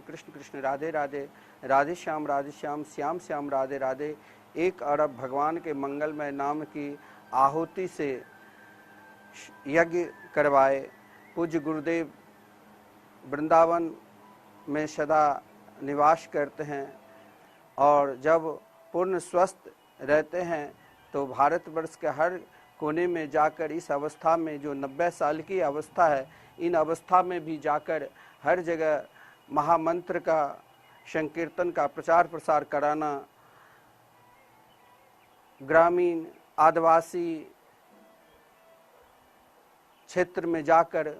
कृष्ण कृष्ण राधे राधे, राधे श्याम श्याम श्याम राधे राधे। 1 अरब भगवान के मंगलमय नाम की आहुति से यज्ञ करवाए। पूज्य गुरुदेव वृंदावन में सदा निवास करते हैं और जब पूर्ण स्वस्थ रहते हैं तो भारतवर्ष के हर कोने में जाकर इस अवस्था में, जो 90 साल की अवस्था है, इन अवस्था में भी जाकर हर जगह महामंत्र का, संकीर्तन का प्रचार प्रसार कराना, ग्रामीण आदिवासी क्षेत्र में जाकर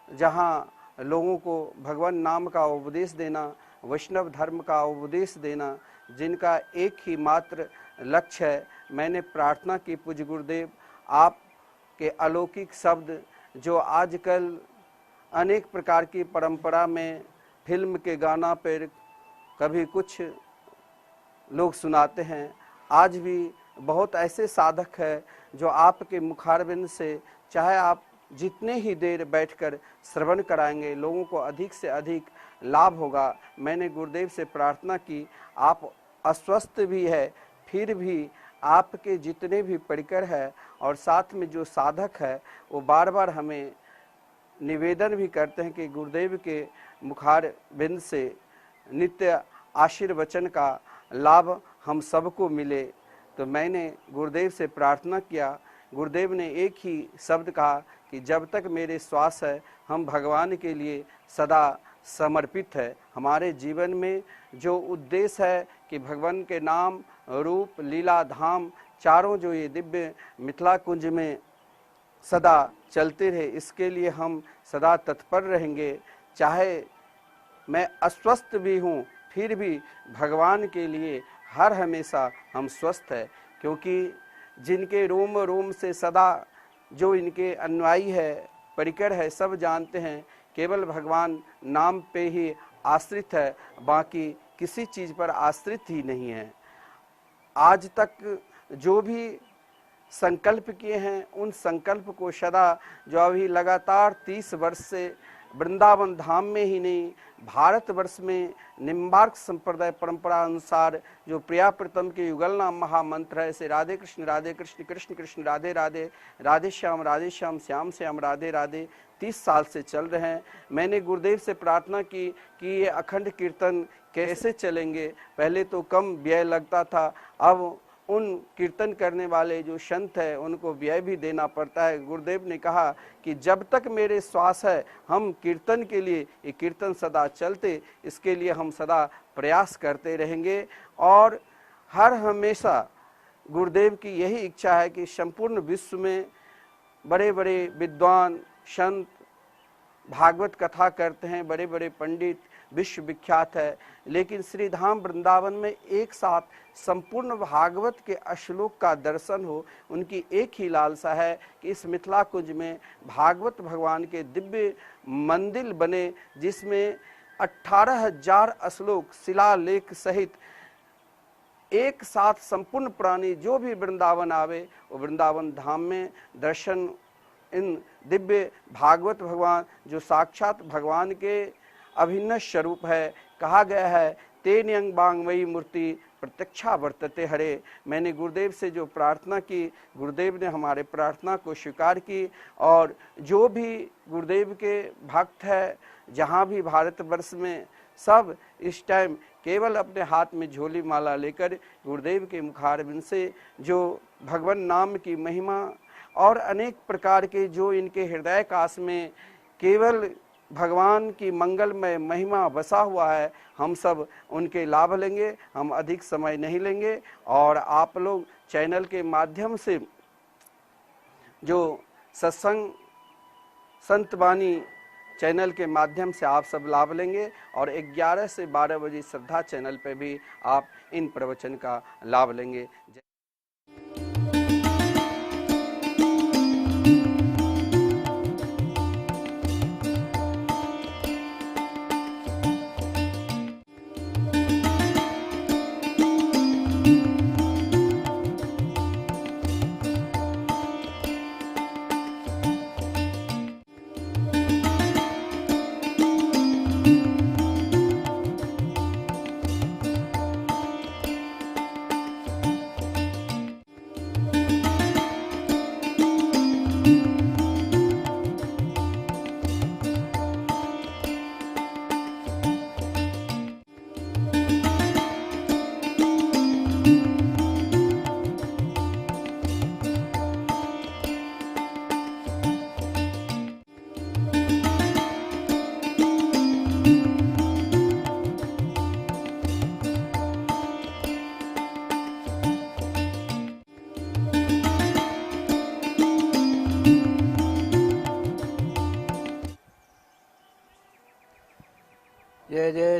जहाँ लोगों को भगवान नाम का उपदेश देना, वैष्णव धर्म का उपदेश देना, जिनका एक ही मात्र लक्ष्य है। मैंने प्रार्थना की पूज्य गुरुदेव, आपके अलौकिक शब्द जो आजकल अनेक प्रकार की परंपरा में फिल्म के गाना पर कभी कुछ लोग सुनाते हैं, आज भी बहुत ऐसे साधक हैं जो आपके मुखारबिंद से, चाहे आप जितने ही देर बैठकर श्रवण कराएंगे, लोगों को अधिक से अधिक लाभ होगा। मैंने गुरुदेव से प्रार्थना की, आप अस्वस्थ भी है, फिर भी आपके जितने भी परिकर है और साथ में जो साधक है, वो बार बार हमें निवेदन भी करते हैं कि गुरुदेव के मुखारबिंद से नित्य आशीर्वचन का लाभ हम सबको मिले। तो मैंने गुरुदेव से प्रार्थना किया। गुरुदेव ने एक ही शब्द कहा कि जब तक मेरे श्वास है, हम भगवान के लिए सदा समर्पित है। हमारे जीवन में जो उद्देश्य है कि भगवान के नाम, रूप, लीला, धाम चारों जो ये दिव्य मिथिला कुंज में सदा चलते रहे, इसके लिए हम सदा तत्पर रहेंगे। चाहे मैं अस्वस्थ भी हूँ, फिर भी भगवान के लिए हर हमेशा हम स्वस्थ है, क्योंकि जिनके रोम रोम से सदा जो इनके अनुयायी है, परिकर है, सब जानते हैं केवल भगवान नाम पे ही आश्रित है, बाकी किसी चीज़ पर आश्रित ही नहीं है। आज तक जो भी संकल्प किए हैं, उन संकल्प को सदा, जो अभी लगातार 30 वर्ष से वृंदावन धाम में ही नहीं, भारतवर्ष में निम्बार्क संप्रदाय परंपरा अनुसार जो प्रिया प्रीतम के युगल नाम महामंत्र है, से राधे कृष्ण कृष्ण कृष्ण राधे राधे, राधे श्याम श्याम श्याम राधे राधे 30 साल से चल रहे हैं। मैंने गुरुदेव से प्रार्थना की कि ये अखंड कीर्तन कैसे चलेंगे। पहले तो कम व्यय लगता था, अब उन कीर्तन करने वाले जो संत है उनको व्यय भी देना पड़ता है। गुरुदेव ने कहा कि जब तक मेरे श्वास है, हम कीर्तन के लिए, ये कीर्तन सदा चलते, इसके लिए हम सदा प्रयास करते रहेंगे। और हर हमेशा गुरुदेव की यही इच्छा है कि संपूर्ण विश्व में बड़े बड़े विद्वान संत भागवत कथा करते हैं, बड़े बड़े पंडित विश्व विख्यात है, लेकिन श्री धाम वृंदावन में एक साथ संपूर्ण भागवत के श्लोक का दर्शन हो। उनकी एक ही लालसा है कि इस मिथिला कुंज में भागवत भगवान के दिव्य मंदिर बने, जिसमें 18,000 श्लोक शिलालेख सहित एक साथ संपूर्ण प्राणी जो भी वृंदावन आवे, वो वृंदावन धाम में दर्शन, इन दिव्य भागवत भगवान जो साक्षात भगवान के अभिन्न स्वरूप है। कहा गया है तेन अंग बांग वही मूर्ति प्रत्यक्षा वर्तते हरे। मैंने गुरुदेव से जो प्रार्थना की, गुरुदेव ने हमारे प्रार्थना को स्वीकार की। और जो भी गुरुदेव के भक्त है जहाँ भी भारतवर्ष में, सब इस टाइम केवल अपने हाथ में झोली माला लेकर गुरुदेव के मुखारबिंद से जो भगवान नाम की महिमा और अनेक प्रकार के जो इनके हृदय काश में केवल भगवान की मंगलमय महिमा बसा हुआ है, हम सब उनके लाभ लेंगे। हम अधिक समय नहीं लेंगे और आप लोग चैनल के माध्यम से जो सत्संग संत वाणी चैनल के माध्यम से आप सब लाभ लेंगे। और 11 से 12 बजे श्रद्धा चैनल पे भी आप इन प्रवचन का लाभ लेंगे।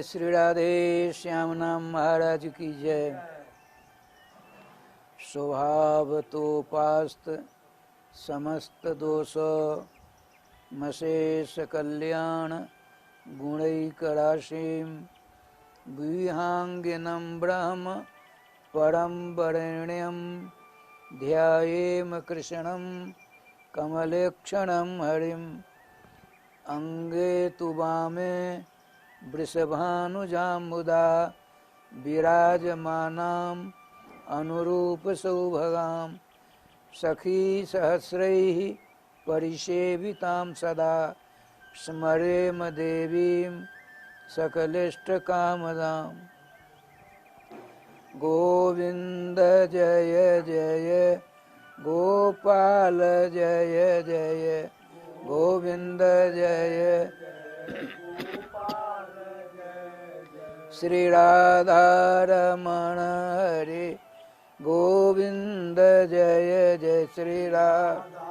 श्री राधे श्याम नाम महाराज की जय। स्वभाव तो पास्त समस्त दोष मशेष कल्याण गुणैकराशिं विहांगिनं ब्रह्म परम वरेण्यं ध्यायेम कृष्णं कमलेक्षणं हरिम् अंगे तु वामे वृषभानुजाम्बुदा विराजमानाम् अनुरूप सौभगां सखी सहस्रैः परिसेवितां सदा स्मरेम देवीं सकलेष्टकामदाम्। गोविंद जय जय गोपाल जय जय गोविंद जय श्री राधा रमण हरे गोविंद जय जय श्री राधा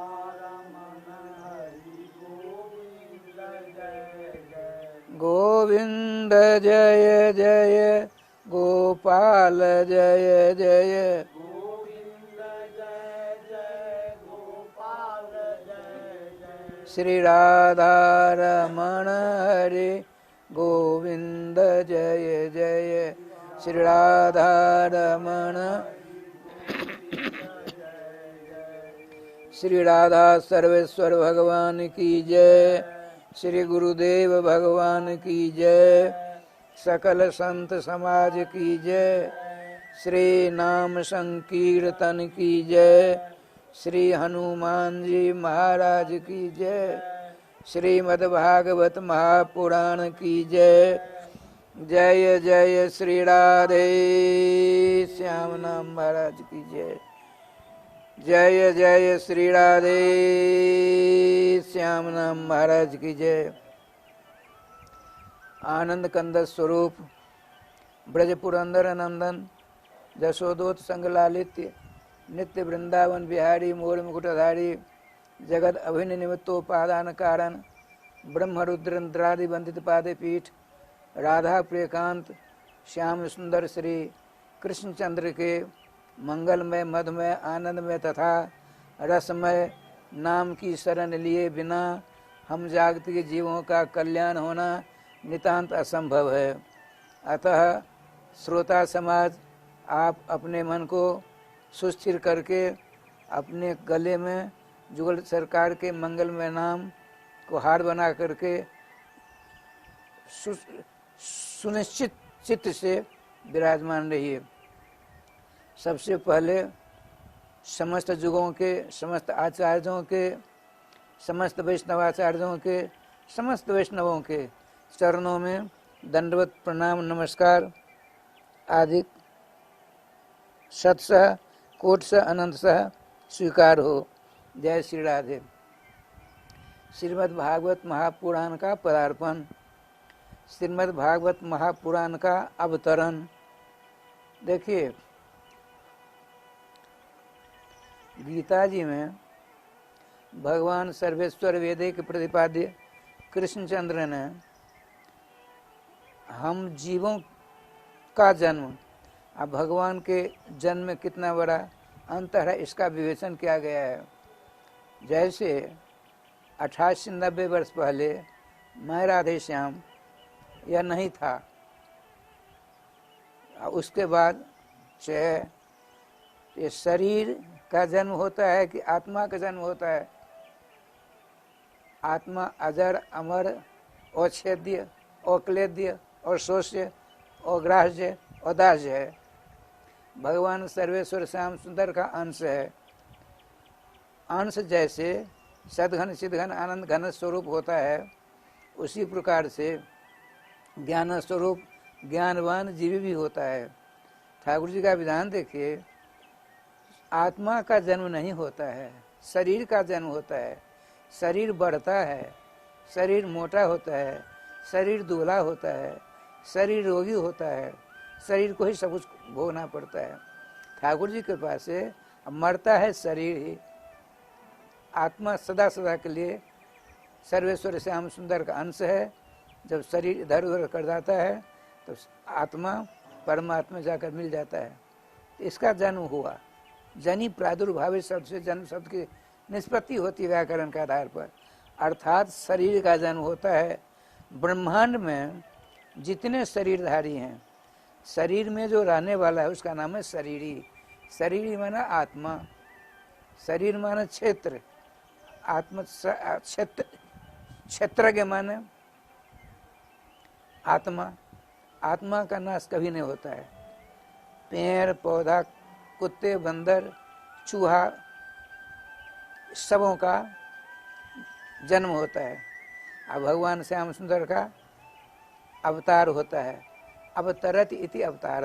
गोविंद जय जय गोपाल जय जय गोविंद जय जय गोपाल जय जय श्री राधा रमण हरे गोविंद जय जय श्री राधा रमण श्री राधा सर्वेश्वर भगवान की जय। श्री गुरुदेव भगवान की जय। सकल संत समाज की जय। श्री नाम संकीर्तन की जय। श्री हनुमान जी महाराज की जय। श्रीमद् भागवत महापुराण की जय। जय जय श्री राधे श्याम नाम महाराज की जय। जय जय श्री राधे श्याम नाम महाराज की जय। आनंद कंद स्वरूप ब्रज पुरंदर नंदन जशोदोत संग लालित्य नित्य वृंदावन बिहारी मोर मुकुटधारी जगत अभिन्न निमित्तोपादान कारण ब्रह्म रुद्र इंद्रादि वंदित पादे पीठ राधा प्रियकांत श्याम सुंदर श्री कृष्णचंद्र के मंगलमय मधुमय आनंदमय तथा रसमय नाम की शरण लिए बिना हम जागतिक जीवों का कल्याण होना नितांत असंभव है। अतः श्रोता समाज आप अपने मन को सुस्थिर करके अपने गले में जुगल सरकार के मंगलमय नाम को हार बना करके सुनिश्चित चित्त से विराजमान रहिए। सबसे पहले समस्त युगों के समस्त आचार्यों के समस्त वैष्णवाचार्यों के समस्त वैष्णवों के चरणों में दंडवत प्रणाम नमस्कार आदि शतशः कोटशः अनंतशः स्वीकार हो। जय श्री राधे। श्रीमद् भागवत महापुराण का पदार्पण। श्रीमद् भागवत महापुराण का अवतरण। देखिए गीता जी में भगवान सर्वेश्वर वेदिक प्रतिपाद्य कृष्णचंद्र ने हम जीवों का जन्म अब भगवान के जन्म में कितना बड़ा अंतर है इसका विवेचन किया गया है। जैसे 88-90 वर्ष पहले मैं राधे श्याम यह नहीं था, उसके बाद चाहे ये शरीर का जन्म होता है कि आत्मा का जन्म होता है। आत्मा अजर अमर अछेद्य अक्लेद्य और शोष्य और ग्राह्य और दाह्य है। भगवान सर्वेश्वर श्याम सुंदर का अंश है। अंश जैसे सदघन चिदघन आनंद घन स्वरूप होता है उसी प्रकार से ज्ञान स्वरूप ज्ञानवान जीव भी होता है। ठाकुर जी का विधान देखिए, आत्मा का जन्म नहीं होता है, शरीर का जन्म होता है। शरीर बढ़ता है, शरीर मोटा होता है, शरीर दूल्हा होता है, शरीर रोगी होता है, शरीर को ही सब कुछ भोगना पड़ता है। ठाकुर जी के पास से मरता है शरीर ही, आत्मा सदा सदा के लिए सर्वेश्वर श्याम सुंदर का अंश है। जब शरीर इधर उधर कर जाता है तो आत्मा परमात्मा जाकर मिल जाता है। तो इसका जन्म हुआ। जनि प्रादुर्भावित शब्द से जन्म शब्द की निष्पत्ति होती है व्याकरण के आधार पर, अर्थात शरीर का जन्म होता है। ब्रह्मांड में जितने शरीरधारी हैं, शरीर में जो रहने वाला है उसका नाम है शरीरी। शरीरी माना आत्मा, शरीर माना क्षेत्र, आत्मा क्षेत्र, क्षेत्रज्ञ माने आत्मा। आत्मा का नाश कभी नहीं होता है। पेड़ पौधा, कुत्ते, बंदर, चूहा, सबों का जन्म होता है। अब भगवान श्याम सुंदर का अवतार होता है। अवतरत इति अवतार।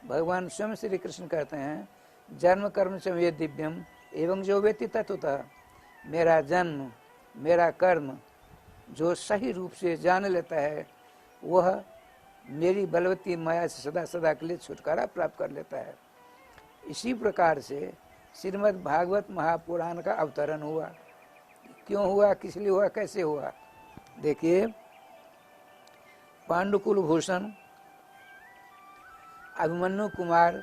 भगवान स्वयं श्री कृष्ण कहते हैं, जन्म कर्म च मे दिव्यम एवं जो वेति तत्वतः। मेरा जन्म, मेरा कर्म जो सही रूप से जान लेता है, वह मेरी बलवती माया से सदा सदा के लिए छुटकारा प्राप्त कर लेता है। इसी प्रकार से श्रीमद् भागवत महापुराण का अवतरण हुआ। क्यों हुआ, किस लिए हुआ, कैसे हुआ? देखिए, पांडुकुल भूषण अभिमन्यु कुमार,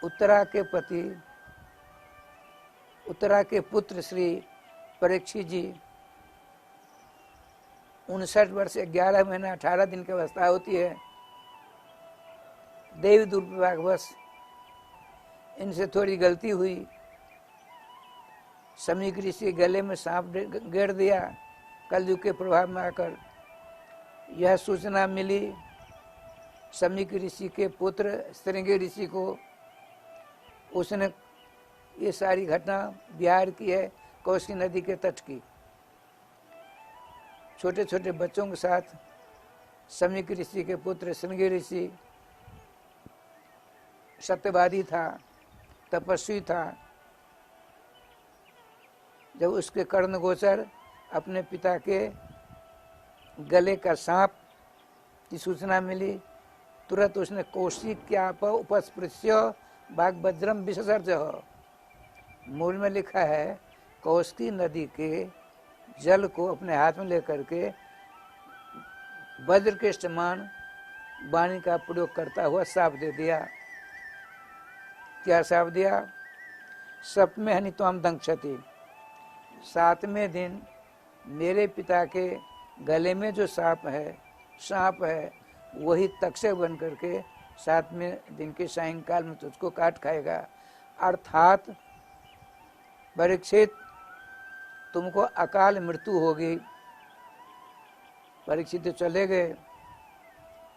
उत्तरा के पति, उत्तरा के पुत्र श्री परीक्षित जी 59 वर्ष 11 महीना 18 दिन की अवस्था होती है। देवी दुर्भाग्यवश इनसे थोड़ी गलती हुई। समीक ऋषि गले में सांप गेड़ दिया कलयुग के प्रभाव में आकर। यह सूचना मिली समीक ऋषि के पुत्र श्रृंगी ऋषि को। उसने ये सारी घटना बिहार की है, कोसी नदी के तट की। छोटे छोटे बच्चों के साथ समीक ऋषि के पुत्र श्रृंगी ऋषि सत्यवादी था, तपस्वी था। जब उसके कर्ण गोचर अपने पिता के गले का सांप की सूचना मिली, तुरंत उसने कौशिक्याप उपस्पृश्य बागवज्रम विसर्ज। मूल में लिखा है, कौशिकी नदी के जल को अपने हाथ में लेकर के वज्र के समान वाणी का प्रयोग करता हुआ साप दे दिया। क्या साप दिया? सप्तमे हनित्वाम दंक्षति। 7वें दिन मेरे पिता के गले में जो सांप है वही तक्षक बन करके 7वें दिन के सायंकाल में तुझको काट खाएगा। अर्थात परीक्षित, तुमको अकाल मृत्यु होगी। परीक्षित चले गए,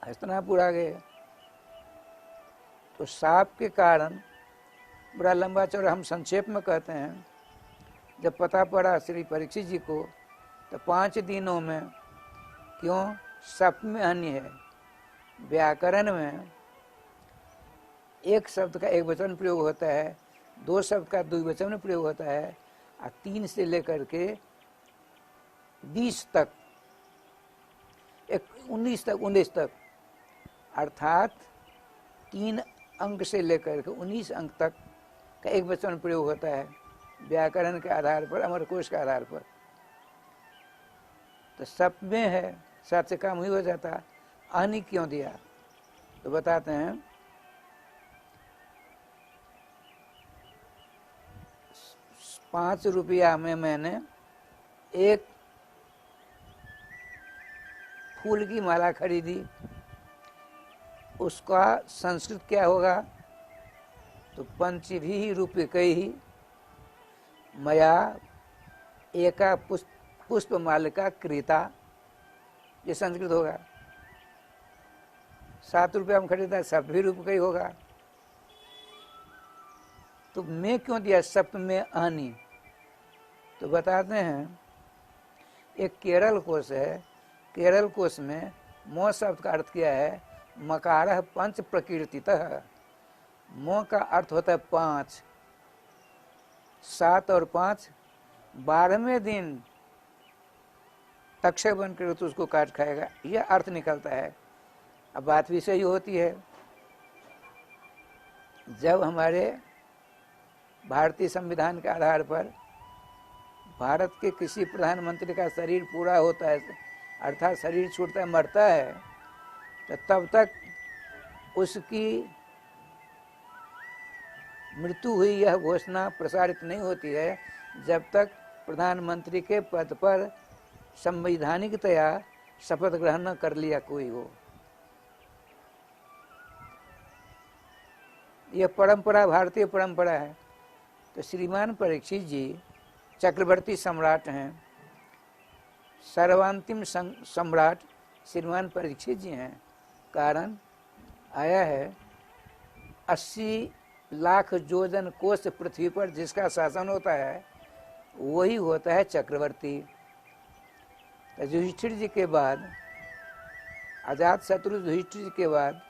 हस्तिनापुर आ गए। तो सांप के कारण बड़ा लंबा चौड़ा, हम संक्षेप में कहते हैं, जब पता पड़ा श्री परीक्षित जी को, तो 5 दिनों में, क्यों, सप्तमी हनि है। व्याकरण में एक शब्द का एक वचन प्रयोग होता है, 2 शब्द का द्विवचन में प्रयोग होता है, और 3 से लेकर के 20 तक, 19 तक, अर्थात 3 अंक से लेकर के 19 अंक तक का एक वचन प्रयोग होता है व्याकरण के आधार पर, अमरकोश के आधार पर। तो सप में है, 7 से काम ही हो जाता। आनी क्यों दिया? तो बताते हैं, 5 रुपया में मैंने एक फूल की माला खरीदी। उसका संस्कृत क्या होगा? तो पंचभी रूपकैहि मया एका पुष्पमालिका क्रीता, ये संस्कृत होगा। 7 रुपया में खरीदा, सप्तभी रूपकैहि होगा। तो मैं क्यों दिया सप्त में आनी? तो बताते हैं, एक केरल कोश है। केरल कोश में मो शब्द का अर्थ क्या है? मकारः पंच प्रकीर्तितः। मो का अर्थ होता है 5, 7 और 5। 12वें दिन तक्षक बनकर तो उसको काट खाएगा, यह अर्थ निकलता है। अब बात भी सही होती है। जब हमारे भारतीय संविधान के आधार पर भारत के किसी प्रधानमंत्री का शरीर पूरा होता है, अर्थात शरीर छूटता है, मरता है, तो तब तक उसकी मृत्यु हुई यह घोषणा प्रसारित नहीं होती है जब तक प्रधानमंत्री के पद पर संवैधानिकतया शपथ ग्रहण न कर लिया कोई हो। यह परंपरा भारतीय परंपरा है। तो श्रीमान परीक्षित जी चक्रवर्ती सम्राट हैं, सर्वांतिम सम्राट श्रीमान परीक्षित जी हैं। कारण आया है 80 लाख योजन कोस पृथ्वी पर जिसका शासन होता है वही होता है चक्रवर्ती। युधिष्ठिर जी के बाद, अजात शत्रु युधिष्ठिर जी के बाद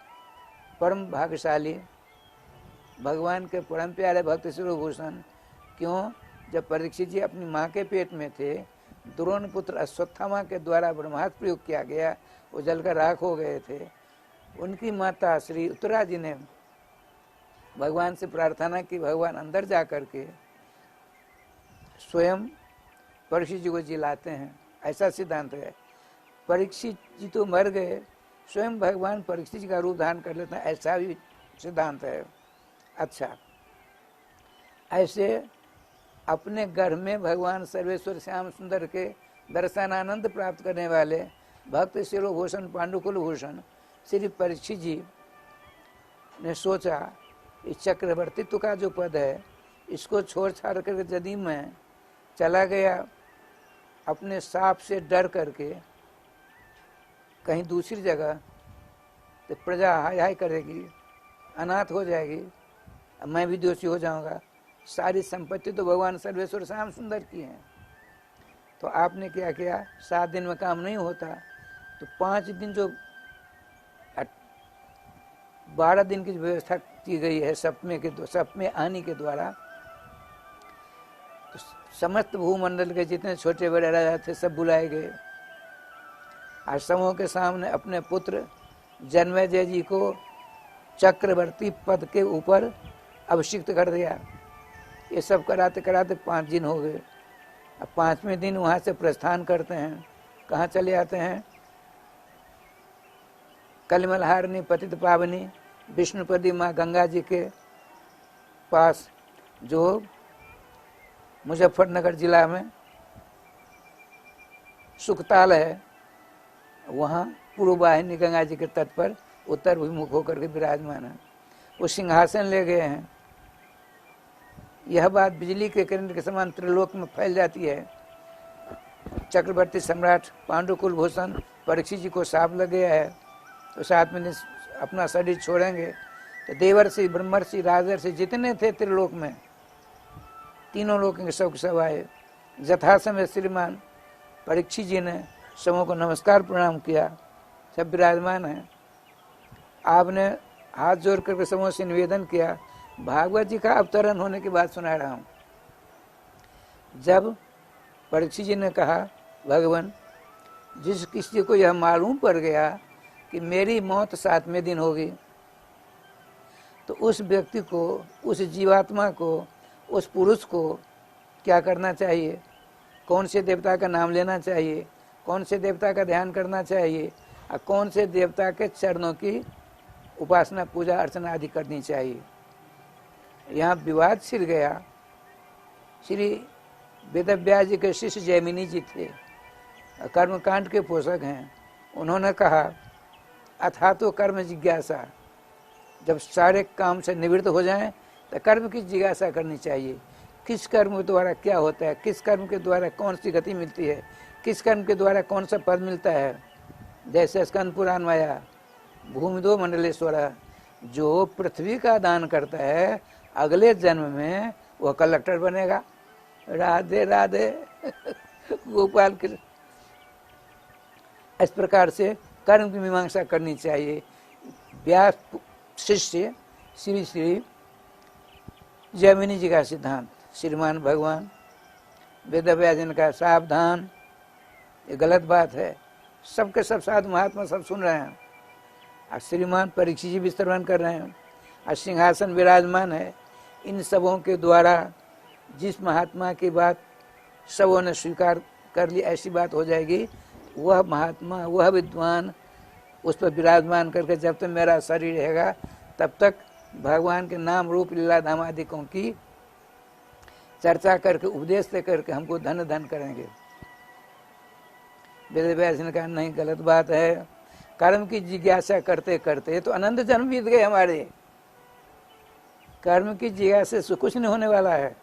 परम भाग्यशाली भगवान के परम प्यारे भक्त शिरोभूषण। क्यों? जब परीक्षित जी अपनी माँ के पेट में थे, द्रोण पुत्र अश्वत्थामा के द्वारा ब्रह्मास्त्र प्रयोग किया गया, वो जलकर राख हो गए थे। उनकी माता श्री उत्तरा जी ने भगवान से प्रार्थना की, भगवान अंदर जा कर के स्वयं परीक्षित जी को जिलाते हैं, ऐसा सिद्धांत है। परीक्षित जी तो मर गए, स्वयं भगवान परीक्षित जी का रूप धारण कर लेते हैं, ऐसा भी सिद्धांत है। अच्छा, ऐसे अपने गर्भ में भगवान सर्वेश्वर श्याम सुंदर के दर्शनानंद प्राप्त करने वाले भक्त शिरोभूषण पांडुकुल भूषण श्री परीक्षित जी ने सोचा इस चक्रवर्तित्व का जो पद है इसको छोड़ छाड़ करके यदि मैं चला गया अपने सांप से डर करके कहीं दूसरी जगह, तो प्रजा हाय हाय करेगी, अनाथ हो जाएगी, मैं भी दोषी हो जाऊंगा। सारी संपत्ति तो भगवान सर्वेश्वर श्याम सुंदर की है। तो आपने क्या किया, 7 दिन में काम नहीं होता तो 5 दिन जो 12 दिन की व्यवस्था की गई है सप्तमी आने के द्वारा, तो समस्त भूमंडल के जितने छोटे बड़े राजा थे सब बुलाए गए। आश्रमों के सामने अपने पुत्र जन्मेजय जी को चक्रवर्ती पद के ऊपर अभिषिक्त कर दिया। ये सब कराते कराते 5 दिन हो गए। अब 5वें दिन वहाँ से प्रस्थान करते हैं। कहाँ चले आते हैं? कलिमलहारिणी पतित पावनी विष्णुपदी माँ गंगा जी के पास, जो मुजफ्फरनगर जिला में सुखताल है, वहाँ पूर्व वाहिनी गंगा जी के तट पर उत्तर विमुख होकर के विराजमान है। वो सिंहासन ले गए हैं। यह बात बिजली के किरण के समान त्रिलोक में फैल जाती है। चक्रवर्ती सम्राट पांडुकुल भूषण परीक्षित जी को साफ लग गया है, तो 7 में अपना शरीर छोड़ेंगे। तो देवर्षि ब्रह्मर्षि राजर्षि जितने थे त्रिलोक में, तीनों लोग के सब आए। यथा समय श्रीमान परीक्षित जी ने सबों को नमस्कार प्रणाम किया, सब विराजमान है। आपने हाथ जोड़ करके सबों से निवेदन किया। भागवत जी का अवतरण होने के बाद सुना रहा हूँ। जब परीक्षित जी ने कहा, भगवान जिस किसी को यह मालूम पड़ गया कि मेरी मौत 7वें दिन होगी, तो उस व्यक्ति को, उस जीवात्मा को, उस पुरुष को क्या करना चाहिए? कौन से देवता का नाम लेना चाहिए? कौन से देवता का ध्यान करना चाहिए? और कौन से देवता के चरणों की उपासना पूजा अर्चना आदि करनी चाहिए? यहाँ विवाद छिड़ गया। श्री वेदव्यास जी के शिष्य जैमिनी जी थे, कर्मकांड के पोषक हैं। उन्होंने कहा अथा तो कर्म जिज्ञासा, जब सारे काम से निवृत्त हो जाएं तो कर्म की जिज्ञासा करनी चाहिए। किस कर्म के द्वारा क्या होता है, किस कर्म के द्वारा कौन सी गति मिलती है, किस कर्म के द्वारा कौन सा पद मिलता है। जैसे स्कंद पुराण में आया, भूमिदो मंडलेश्वर, जो पृथ्वी का दान करता है अगले जन्म में वह कलेक्टर बनेगा। राधे राधे गोपाल कृष्ण। इस प्रकार से कर्म की मीमांसा करनी चाहिए। व्यास शिष्य श्री श्री जैमिनी जी का सिद्धांत, श्रीमान भगवान वेदव्यास जी का सावधान, ये गलत बात है। सबके सब साधु महात्मा सब सुन रहे हैं और श्रीमान परीक्षित जी भी श्रवण कर रहे हैं और सिंहासन विराजमान है। इन सबों के द्वारा जिस महात्मा की बात सबों ने स्वीकार कर ली, ऐसी बात हो जाएगी, वह महात्मा, वह विद्वान, उस पर विराजमान करके जब तक मेरा शरीर रहेगा तब तक भगवान के नाम रूप लीला धाम आदिकों की चर्चा करके उपदेश दे करके हमको धन धन करेंगे। वेद व्यास ने कहा नहीं, गलत बात है। कर्म की जिज्ञासा करते करते तो अनंत जन्म बीत गए हमारे। कर्म की जिज्ञासा से कुछ नहीं होने वाला है।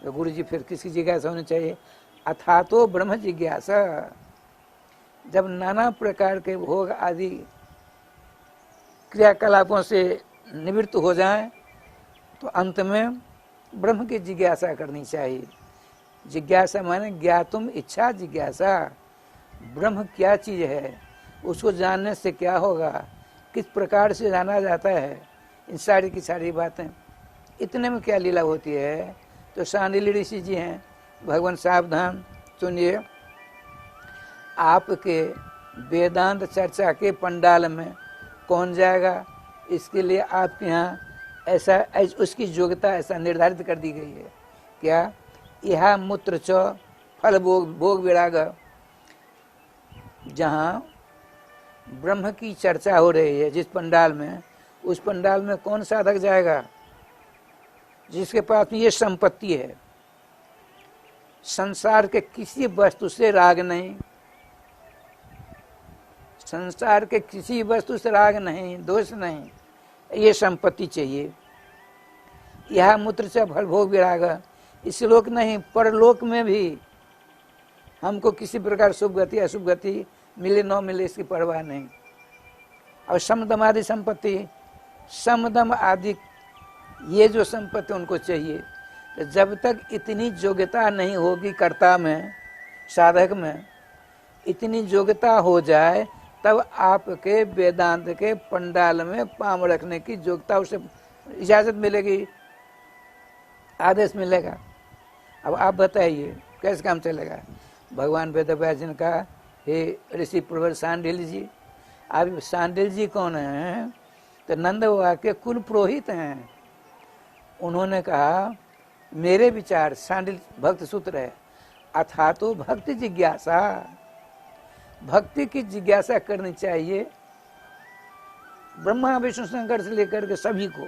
तो गुरु जी फिर किसकी जिज्ञासा होनी चाहिए? अथा तो ब्रह्म जिज्ञासा। जब नाना प्रकार के भोग आदि क्रियाकलापों से निवृत्त हो जाएं तो अंत में ब्रह्म की जिज्ञासा करनी चाहिए। जिज्ञासा माने ज्ञातुम इच्छा जिज्ञासा। ब्रह्म क्या चीज है, उसको जानने से क्या होगा, किस प्रकार से जाना जाता है, इन सारी की सारी बातें। इतने में क्या लीला होती है? तो शांडिल्य ऋषि जी हैं, भगवान सावधान सुनिए, आपके वेदांत चर्चा के पंडाल में कौन जाएगा, इसके लिए आपके यहाँ ऐसा उसकी योग्यता ऐसा निर्धारित कर दी गई है। क्या? यह मूत्र च फल भोग विराग। जहाँ ब्रह्म की चर्चा हो रही है जिस पंडाल में, उस पंडाल में कौन साधक जाएगा? जिसके पास ये संपत्ति है, संसार के किसी वस्तु से राग नहीं, संसार के किसी वस्तु से राग नहीं, दोष नहीं, ये संपत्ति चाहिए। यह मूत्र से फल भोग विराग। इस लोक नहीं, परलोक में भी हमको किसी प्रकार शुभ गति अशुभ गति मिले न मिले इसकी परवाह नहीं। और समदम आदि संपत्ति, समदम आदि ये जो संपत्ति उनको चाहिए। तो जब तक इतनी योग्यता नहीं होगी कर्ता में, साधक में, इतनी योग्यता हो जाए तब आपके वेदांत के पंडाल में पांव रखने की योग्यता, उसे इजाजत मिलेगी, आदेश मिलेगा। अब आप बताइए कैसे काम चलेगा? भगवान वेद व्यास जी ने कहा, हे ऋषि प्रवर शांडिल्य जी, आप शांडिल्य जी कौन हैं? तो नंद बाबा के कुल पुरोहित हैं। उन्होंने कहा मेरे विचार, शांडिल्य भक्त सूत्र है, अथा तो भक्ति जिज्ञासा, भक्ति की जिज्ञासा करनी चाहिए ब्रह्मा विष्णु शंकर से लेकर के सभी को।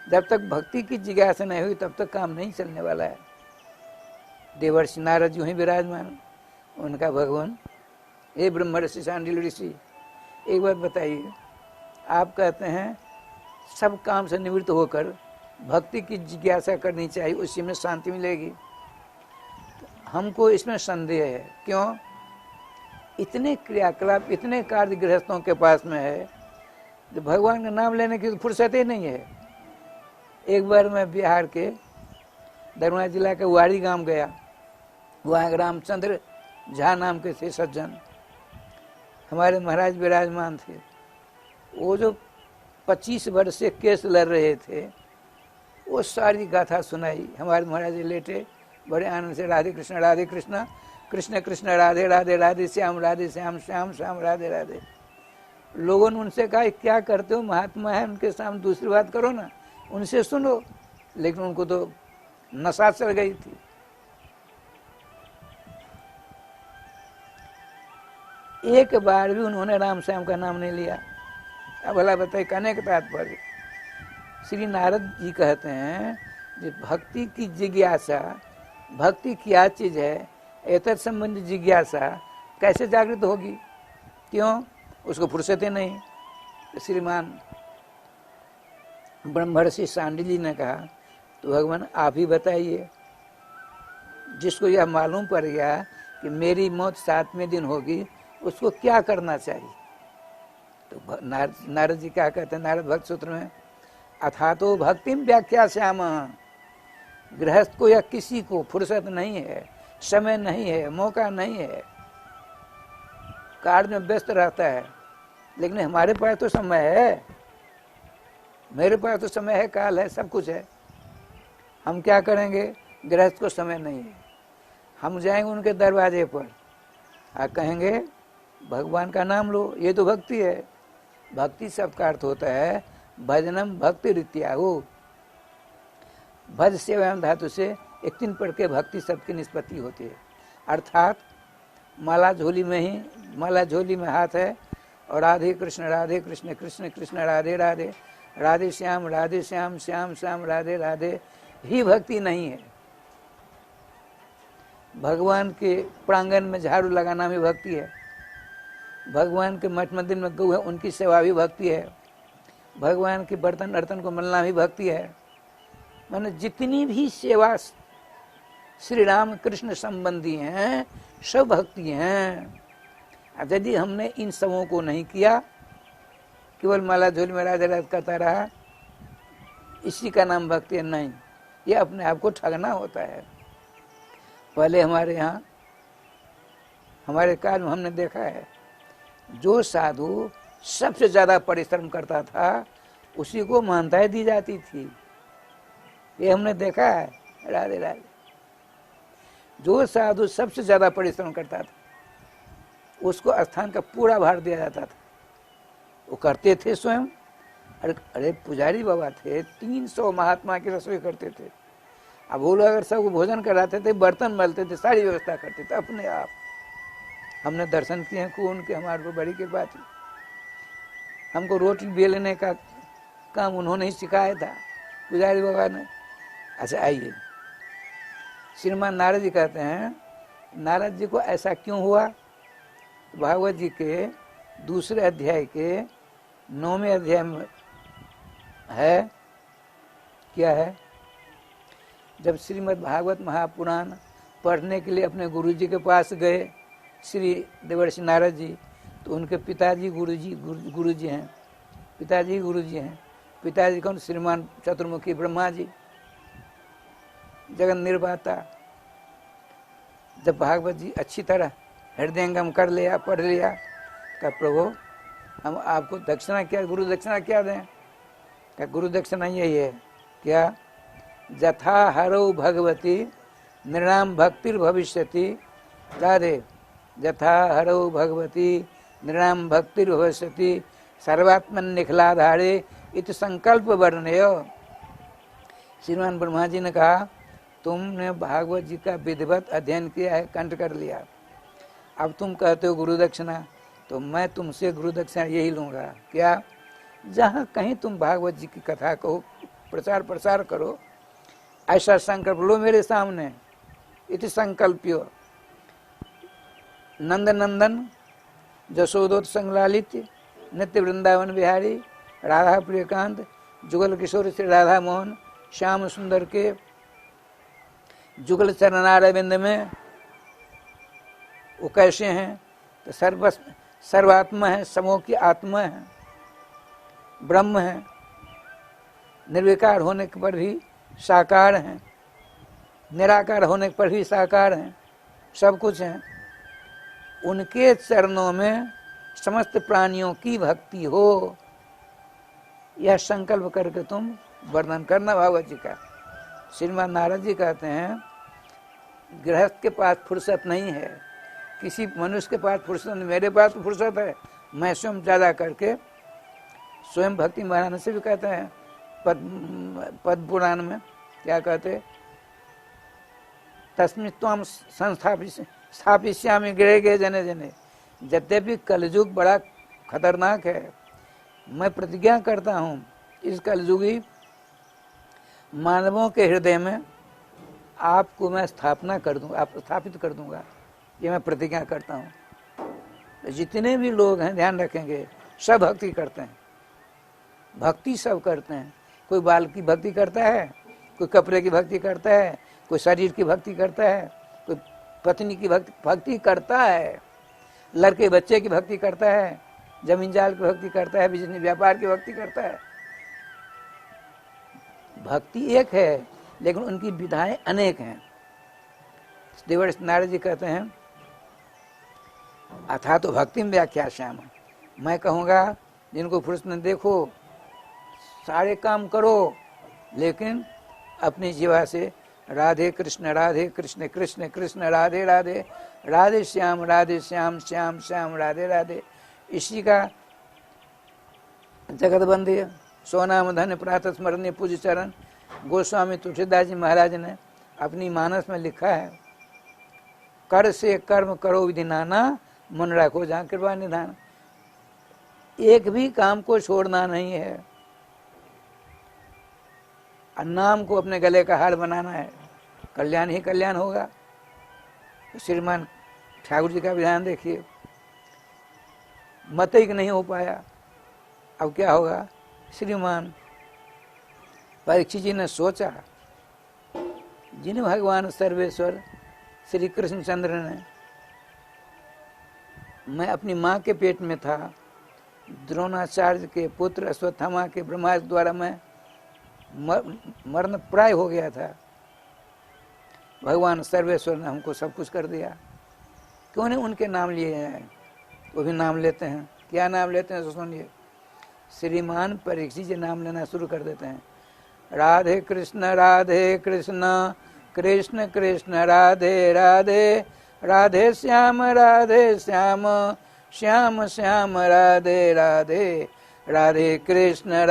जब तक भक्ति की जिज्ञासा नहीं हुई तब तक काम नहीं चलने वाला है। देवर्षि नारद जी ही विराजमान, उनका भगवान, हे ब्रह्म ऋषि शांडिल्य ऋषि, एक बात बताइए, आप कहते हैं सब काम से निवृत्त होकर भक्ति की जिज्ञासा करनी चाहिए, उसी में शांति मिलेगी। हमको इसमें संदेह है। क्यों? इतने क्रियाकलाप, इतने कार्य गृहस्थों के पास में है, जो भगवान का नाम लेने की तो फुर्सत ही नहीं है। एक बार मैं बिहार के दरभंगा जिला के वाड़ी गांव गया। वहाँ रामचंद्र झा नाम के थे सज्जन, हमारे महाराज विराजमान थे। वो जो 25 वर्ष से केस लड़ रहे थे, वो सारी गाथा सुनाई। हमारे महाराज लेटे बड़े आनंद से, राधे कृष्ण कृष्ण कृष्ण राधे राधे, राधे श्याम श्याम श्याम राधे राधे। लोगों ने उनसे कहा क्या करते हो, महात्मा है, उनके सामने दूसरी बात करो ना, उनसे सुनो। लेकिन उनको तो नशा चढ़ गई थी। एक बार भी उन्होंने राम श्याम का नाम नहीं लिया। अब भला बताइए कहने के तात्पर्य, श्री नारद जी कहते हैं कि भक्ति की जिज्ञासा, भक्ति क्या चीज है, एतत् संबंधी जिज्ञासा कैसे जागृत होगी? क्यों? उसको फुर्सत ही नहीं। श्रीमान ब्रह्मर्षि शांडिल्य जी ने कहा, तो भगवान आप ही बताइए, जिसको यह मालूम पड़ गया कि मेरी मौत 7वें दिन होगी, उसको क्या करना चाहिए? तो नारद जी क्या कहते हैं नारद भक्त सूत्र में, अथा तो भक्ति व्याख्या श्याम। गृहस्थ को या किसी को फुर्सत नहीं है, समय नहीं है, मौका नहीं है, कार्य में व्यस्त रहता है। लेकिन हमारे पास तो समय है, मेरे पास तो समय है, काल है, सब कुछ है। हम क्या करेंगे? गृहस्थ को समय नहीं है, हम जाएंगे उनके दरवाजे पर और कहेंगे भगवान का नाम लो, ये तो भक्ति है। भक्ति सबका अर्थ होता है भजनम भक्ति रीत्याहु। भज सेवायाम धातु से एक 3 पढ़ के भक्ति शब्द की निष्पत्ति होती है। अर्थात माला झोली में हाथ है और राधे कृष्ण कृष्ण कृष्ण राधे राधे, राधे श्याम श्याम श्याम राधे राधे ही भक्ति नहीं है। भगवान के प्रांगण में झाड़ू लगाना भी भक्ति है, भगवान के मठ मंदिर में गौ है उनकी सेवा भी भक्ति है, भगवान के बर्तन अर्तन को मलना भी भक्ति है। माने जितनी भी सेवा श्री राम कृष्ण संबंधी हैं सब भक्ति हैं। अब यदि हमने इन सबों को नहीं किया, केवल माला झोली में राधे राधे करता रहा, इसी का नाम भक्ति नहीं। ये अपने आप को ठगना होता है। पहले हमारे यहाँ हमारे काल में हमने देखा है, जो साधु सबसे ज्यादा परिश्रम करता था उसी को मान्यताएं दी जाती थी। ये हमने देखा है। राधे राधे। जो साधु सबसे ज्यादा परिश्रम करता था उसको स्थान का पूरा भार दिया जाता था। वो करते थे स्वयं। अरे पुजारी बाबा थे, 300 महात्मा की रसोई करते थे। अब वो लोग अगर सबको भोजन कराते थे, बर्तन मलते थे, सारी व्यवस्था करते थे अपने आप। हमने दर्शन किए हैं उनके, हमारे को बड़ी कृपा थी। हमको रोटी बेलने का काम उन्होंने ही सिखाया था, पुजारी बाबा ने। अच्छा आइए, श्रीमान नारद जी कहते हैं, नारद जी को ऐसा क्यों हुआ? भागवत जी के दूसरे अध्याय के 9वें अध्याय में है, क्या है? जब श्रीमद् भागवत महापुराण पढ़ने के लिए अपने गुरुजी के पास गए श्री देवर्षि नारद जी, तो उनके पिताजी गुरुजी हैं। पिताजी गुरुजी हैं। पिताजी कौन? श्रीमान चतुर्मुखी ब्रह्मा जी, जगन निर्माता। जब भागवत जी अच्छी तरह हृदयंगम कर लिया, पढ़ लिया, कहा प्रभु हम आपको दक्षिणा क्या, गुरु दक्षिणा क्या दें? क्या गुरु दक्षिणा यही है, क्या? जथा हरौ भगवती नृणाम भक्तिर्भविष्यति। राधे। जथा हरौ भगवती नृणाम भक्तिर्भविष्यति सर्वात्मन निखिलाधारे इति संकल्प वर्णय। श्रीमान ब्रह्मा जी ने कहा, तुमने भागवत जी का विधिवत अध्ययन किया है, कंठ कर लिया, अब तुम कहते हो गुरु दक्षिणा, तो मैं तुमसे गुरु दक्षिणा यही लूँगा। क्या? जहाँ कहीं तुम भागवत जी की कथा को प्रचार प्रसार करो, ऐसा संकल्प लो मेरे सामने। इति संकल्प्यो। नंद नंदन जशोदोत संगलालित नित्य वृंदावन बिहारी राधा प्रियकांत जुगल किशोर श्री राधा मोहन श्याम सुंदर के जुगल चरणारविंद में वो कैसे हैं? तो सर्वात्मा है, समों की आत्मा है, ब्रह्म है, निर्विकार होने पर भी साकार हैं, निराकार होने पर भी साकार हैं, सब कुछ हैं। उनके चरणों में समस्त प्राणियों की भक्ति हो, यह संकल्प करके तुम वर्णन करना भागवत जी का। श्रीमान नारद जी कहते हैं, गृहस्थ के पास फुर्सत नहीं है, किसी मनुष्य के पास फुर्सत नहीं, मेरे पास फुर्सत है। मैं स्वयं ज्यादा करके स्वयं भक्ति महाराज से भी कहते हैं पद्म पुराण में, क्या कहते? तस्मिन् त्वां स्थापिष्यामि गृहे गृहे जने जने। यद्यपि कलयुग बड़ा खतरनाक है, मैं प्रतिज्ञा करता हूँ इस कलयुगी मानवों के हृदय में आपको मैं स्थापना कर दूंगा, आप स्थापित कर दूंगा, ये मैं प्रतिज्ञा करता हूँ। जितने भी लोग हैं ध्यान रखेंगे, सब भक्ति करते हैं, भक्ति सब करते हैं। कोई बाल की भक्ति करता है, कोई कपड़े की भक्ति करता है, कोई शरीर की भक्ति करता है, कोई पत्नी की भक्ति करता है, लड़के बच्चे की भक्ति करता है, जमीन जाल की भक्ति करता है, बिजनेस व्यापार की भक्ति करता है। भक्ति एक है, लेकिन उनकी विधाएं अनेक हैं। देवर्षि नारद जी कहते हैं, अथा तो भक्ति में व्याख्या श्याम। मैं कहूँगा जिनको फुर्सत में देखो सारे काम करो, लेकिन अपनी जीवा से राधे कृष्ण कृष्ण कृष्ण राधे राधे, राधे श्याम श्याम श्याम राधे राधे। इसी का जगत बंदी सोनाम धन प्रातः स्मरणीय पूज्य चरण गोस्वामी तुलसीदास जी महाराज ने अपनी मानस में लिखा है, कर से कर्म करो विधि नाना, मन रखो जहाँ कृपा निधान। एक भी काम को छोड़ना नहीं है, और नाम को अपने गले का हार बनाना है, कल्याण ही कल्याण होगा। तो श्रीमान ठाकुर जी का विधान देखिए, मत ही नहीं हो पाया, अब क्या होगा। श्रीमान परीक्षित जी ने सोचा, जिन भगवान सर्वेश्वर श्री कृष्णचंद्र ने, मैं अपनी माँ के पेट में था, द्रोणाचार्य के पुत्र अश्वत्थामा के ब्रह्मास्त्र द्वारा मैं मरण प्राय हो गया था, भगवान सर्वेश्वर ने हमको सब कुछ कर दिया। क्यों नहीं उनके नाम लिए हैं, वो भी नाम लेते हैं। क्या नाम लेते हैं तो सुनिए। श्रीमान परीक्षित जी नाम लेना शुरू कर देते हैं, राधे कृष्ण कृष्ण कृष्ण राधे राधे, राधे श्याम श्याम श्याम राधे राधे, राधे कृष्ण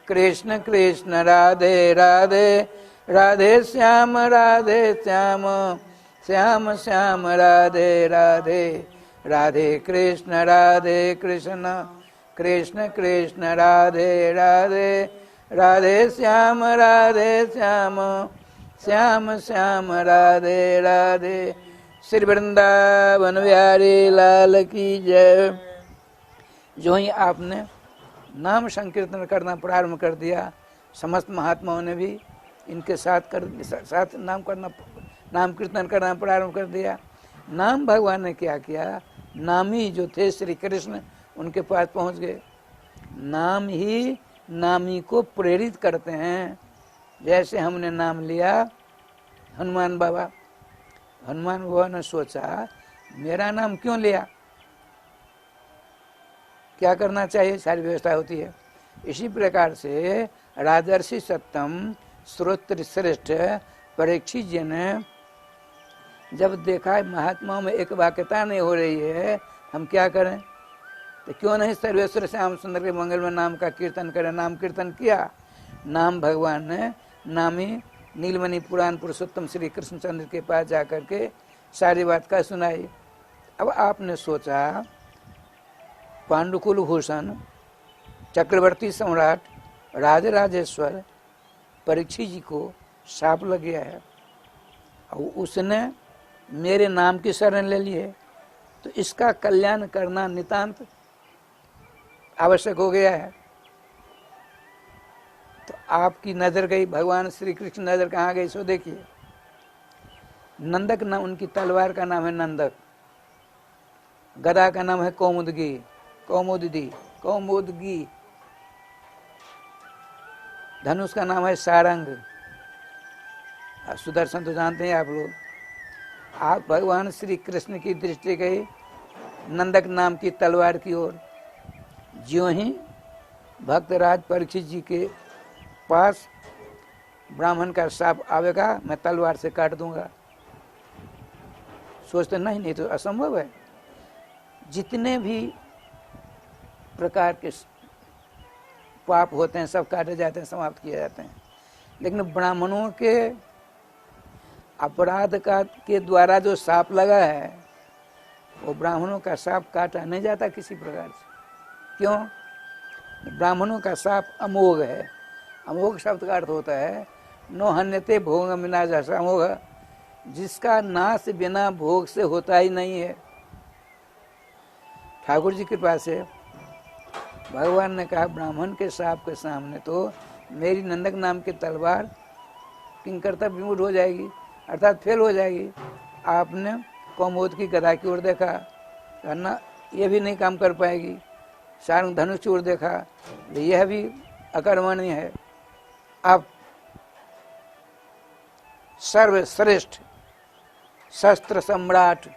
कृष्ण कृष्ण राधे राधे, राधे श्याम श्याम श्याम राधे राधे, राधे कृष्ण कृष्ण कृष्ण राधे राधे, राधे श्याम श्याम श्याम राधे राधे। श्री वृंदावन बिहारी लाल की जय। जो ही आपने नाम संकीर्तन करना प्रारंभ कर दिया, समस्त महात्माओं ने भी इनके साथ नाम कीर्तन करना प्रारंभ कर दिया। नाम भगवान ने क्या किया, नामी जो थे श्री कृष्ण उनके पास पहुंच गए। नाम ही नामी को प्रेरित करते हैं। जैसे हमने नाम लिया हनुमान बाबा ने सोचा मेरा नाम क्यों लिया, क्या करना चाहिए, सारी व्यवस्था होती है। इसी प्रकार से राजर्षि सत्तम श्रोत्र श्रेष्ठ परीक्षित जी ने जब देखा महात्माओं में एक वाक्यता नहीं हो रही है, हम क्या करें, तो क्यों नहीं सर्वेश्वर श्याम सुंदर के मंगल में नाम का कीर्तन करें। नाम कीर्तन किया। नाम भगवान ने नामी नीलमणि पुराण पुरुषोत्तम श्री कृष्णचंद्र के पास जाकर के सारी बात का सुनाई। अब आपने सोचा पांडुकुल भूषण चक्रवर्ती सम्राट राजराजेश्वर परीक्षित जी को साप लग गया है और उसने मेरे नाम की शरण ले ली है, तो इसका कल्याण करना नितांत आवश्यक हो गया है। तो आपकी नजर गई, भगवान श्री कृष्ण नजर कहाँ गई सो देखिए। नंदक नाम, उनकी तलवार का नाम है नंदक, गदा का नाम है कौमुदगी, धनुष का नाम है सारंग, सुदर्शन तो जानते हैं आप लोग। आप भगवान श्री कृष्ण की दृष्टि गई नंदक नाम की तलवार की ओर। ज्यों ही भक्तराज परीक्षित जी के पास ब्राह्मण का साप आवेगा, मैं तलवार से काट दूंगा। सोचते नहीं तो असंभव है। जितने भी प्रकार के पाप होते हैं सब काटे जाते हैं, समाप्त किए जाते हैं। लेकिन ब्राह्मणों के अपराध के द्वारा जो साप लगा है, वो ब्राह्मणों का साप काटा नहीं जाता किसी प्रकार से। क्यों? ब्राह्मणों का साप अमोघ है। अमोघ शब्द का अर्थ होता है नो हन्यते भोग बिना जैसा अमोघ, जिसका नाश बिना भोग से होता ही नहीं है। ठाकुर जी की कृपा से भगवान ने कहा ब्राह्मण के साप के सामने तो मेरी नंदक नाम की तलवार किंकरता विमुट हो जाएगी, अर्थात फेल हो जाएगी। आपने कौमोद की गदा की ओर देखा, कहना यह भी नहीं काम कर पाएगी। सारंग धनुष की ओर देखा, यह भी अकर्मणीय है। अब सर्वश्रेष्ठ शस्त्र सम्राट,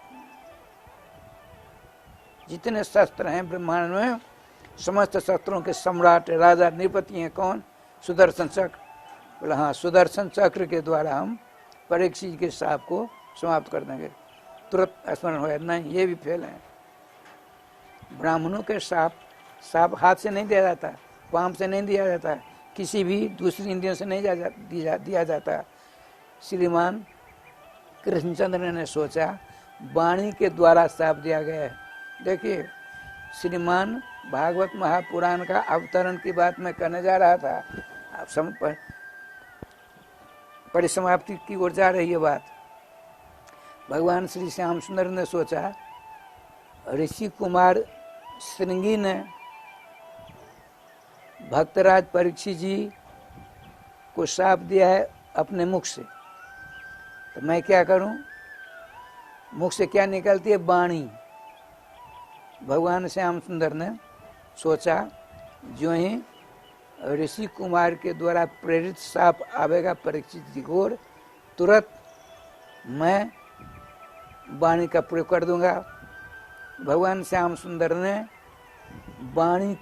जितने शस्त्र हैं ब्रह्मांड में, समस्त शस्त्रों के सम्राट राजा नृपति हैं कौन? सुदर्शन चक्र। बोला हाँ, सुदर्शन चक्र के द्वारा हम परीक्षित के साप को समाप्त कर देंगे। तुरंत स्मरण हो, नहीं ये भी फेल है। ब्राह्मणों के साप हाथ से नहीं दिया जाता, पांव से नहीं दिया जाता, किसी भी दूसरी इंद्रियों से नहीं दिया जाता। श्रीमान कृष्णचंद्र ने सोचा वाणी के द्वारा साप दिया गया है। देखिए श्रीमान भागवत महापुराण का अवतरण की बात मैं करने जा रहा था। अब परिसमाप्ति की ओर जा रही है बात। भगवान श्री श्याम सुंदर ने सोचा, ऋषि कुमार श्रृंगी ने भक्तराज परीक्षित जी को श्राप दिया है अपने मुख से, तो मैं क्या करूं? मुख से क्या निकलती है? वाणी। भगवान श्याम सुंदर ने सोचा, जो ही ऋषि कुमार के द्वारा प्रेरित श्राप आवेगा परीक्षित जी को, तुरंत मैं वाणी का प्रयोग कर दूंगा। भगवान श्याम सुंदर ने वाणी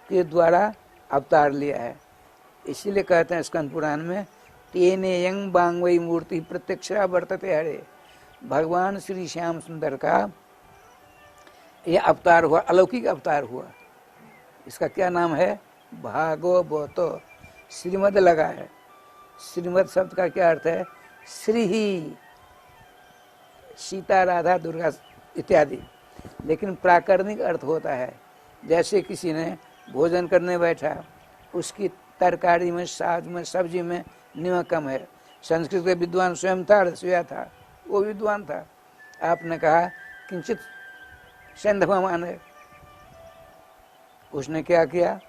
के द्वारा अवतार लिया है। इसीलिए कहते हैं स्कंद पुराण में, तेने यंग बांगवई मूर्ति प्रत्यक्षा वर्तते हरे। भगवान श्री श्याम सुंदर का यह अवतार हुआ, अलौकिक अवतार हुआ। इसका क्या नाम है? भागवतो। श्रीमद लगा है। श्रीमद शब्द का क्या अर्थ है? श्री ही, सीता, राधा, दुर्गा इत्यादि। लेकिन प्राकृतिक अर्थ होता है, जैसे किसी ने भोजन करने बैठा, उसकी तरकारी में, साग में, सब्जी में नमक कम है। संस्कृत के विद्वान स्वयं था, रसोईया था, वो विद्वान था। आपने कहा किंचित सैंधवमान है, उसने क्या किया?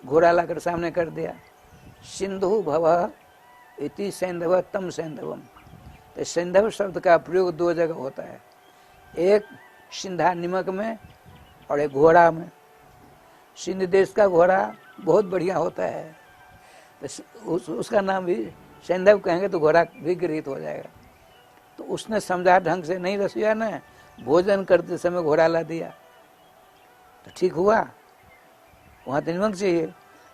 घोड़ा लाकर सामने कर दिया। सिंधु भव इति सैंधव तम सैंधवम। तो सैंधव शब्द का प्रयोग दो जगह होता है, एक सिंधा निमक में और एक घोड़ा में। सिंध देश का घोड़ा बहुत बढ़िया होता है, तो उसका नाम भी सैंधव कहेंगे तो घोड़ा भी गृहीत हो जाएगा। तो उसने समझा ढंग से नहीं, रसोईया ने भोजन करते समय घोड़ा ला दिया, तो ठीक हुआ। वहाँ तो निमक चाहिए,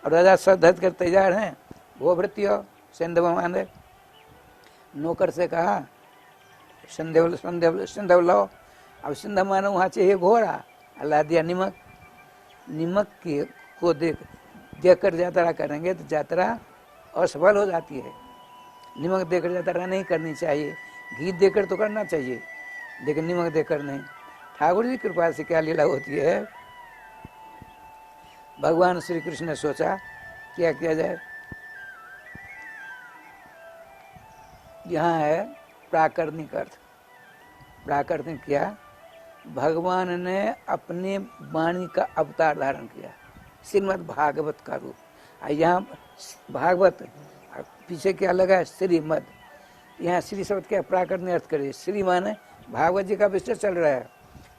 और राजा सब धत कर तैयार हैं, वो भृत्य सैंधव माने। नौकर से कहा सिंधव लाओ। अब सिंधव मानो वहाँ चाहिए घोड़ा, ला दिया निमक। निमक को देकर यात्रा करेंगे तो यात्रा असफल हो जाती है। निमक देकर यात्रा नहीं करनी चाहिए, घी देकर तो करना चाहिए, लेकिन निमक देकर नहीं। ठाकुर जी की कृपा से क्या लीला होती है, भगवान श्री कृष्ण ने सोचा क्या किया जाए। यहाँ है प्राकृतिक अर्थ। प्राकृतिक क्या? भगवान ने अपने वाणी का अवतार धारण किया, श्रीमद् भागवत का रूप। यहाँ भागवत, पीछे क्या लगा है? श्रीमद। यहाँ श्री शब्द क्या प्राकृतिक अर्थ करे? श्री माने भागवत जी का विषय चल रहा है।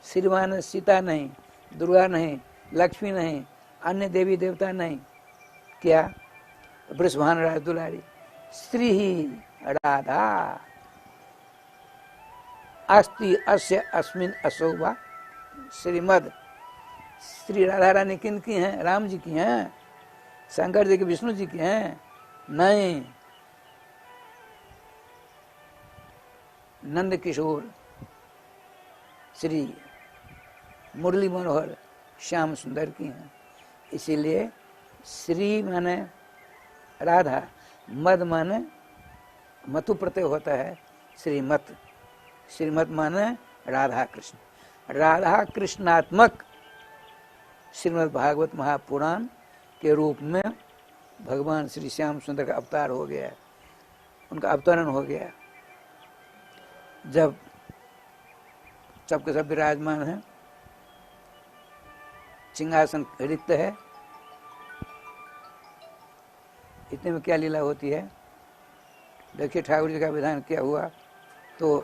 श्री माने सीता नहीं, दुर्गा नहीं, लक्ष्मी नहीं, अन्य देवी देवता नहीं, क्या? ब्रजभान राज दुलारी। श्री ही राधा अस्ति अस्य अस्मिन असोवा श्रीमद। श्री राधा रानी किन की हैं? राम जी की हैं, शंकर जी की, विष्णु जी की हैं? नहीं, नंद किशोर श्री मुरली मनोहर श्याम सुंदर की हैं। इसीलिए श्री माने राधा, मद माने मतु प्रत्यय होता है, श्रीमत। श्रीमत माने राधा कृष्ण। राधा कृष्णात्मक श्रीमद् भागवत महापुराण के रूप में भगवान श्री श्याम सुंदर का अवतार हो गया, उनका अवतरण हो गया। जब सबके सब विराजमान है, सिंहासन रिक्त है, इतने में क्या लीला होती है देखिए। ठाकुर जी का विधान क्या हुआ, तो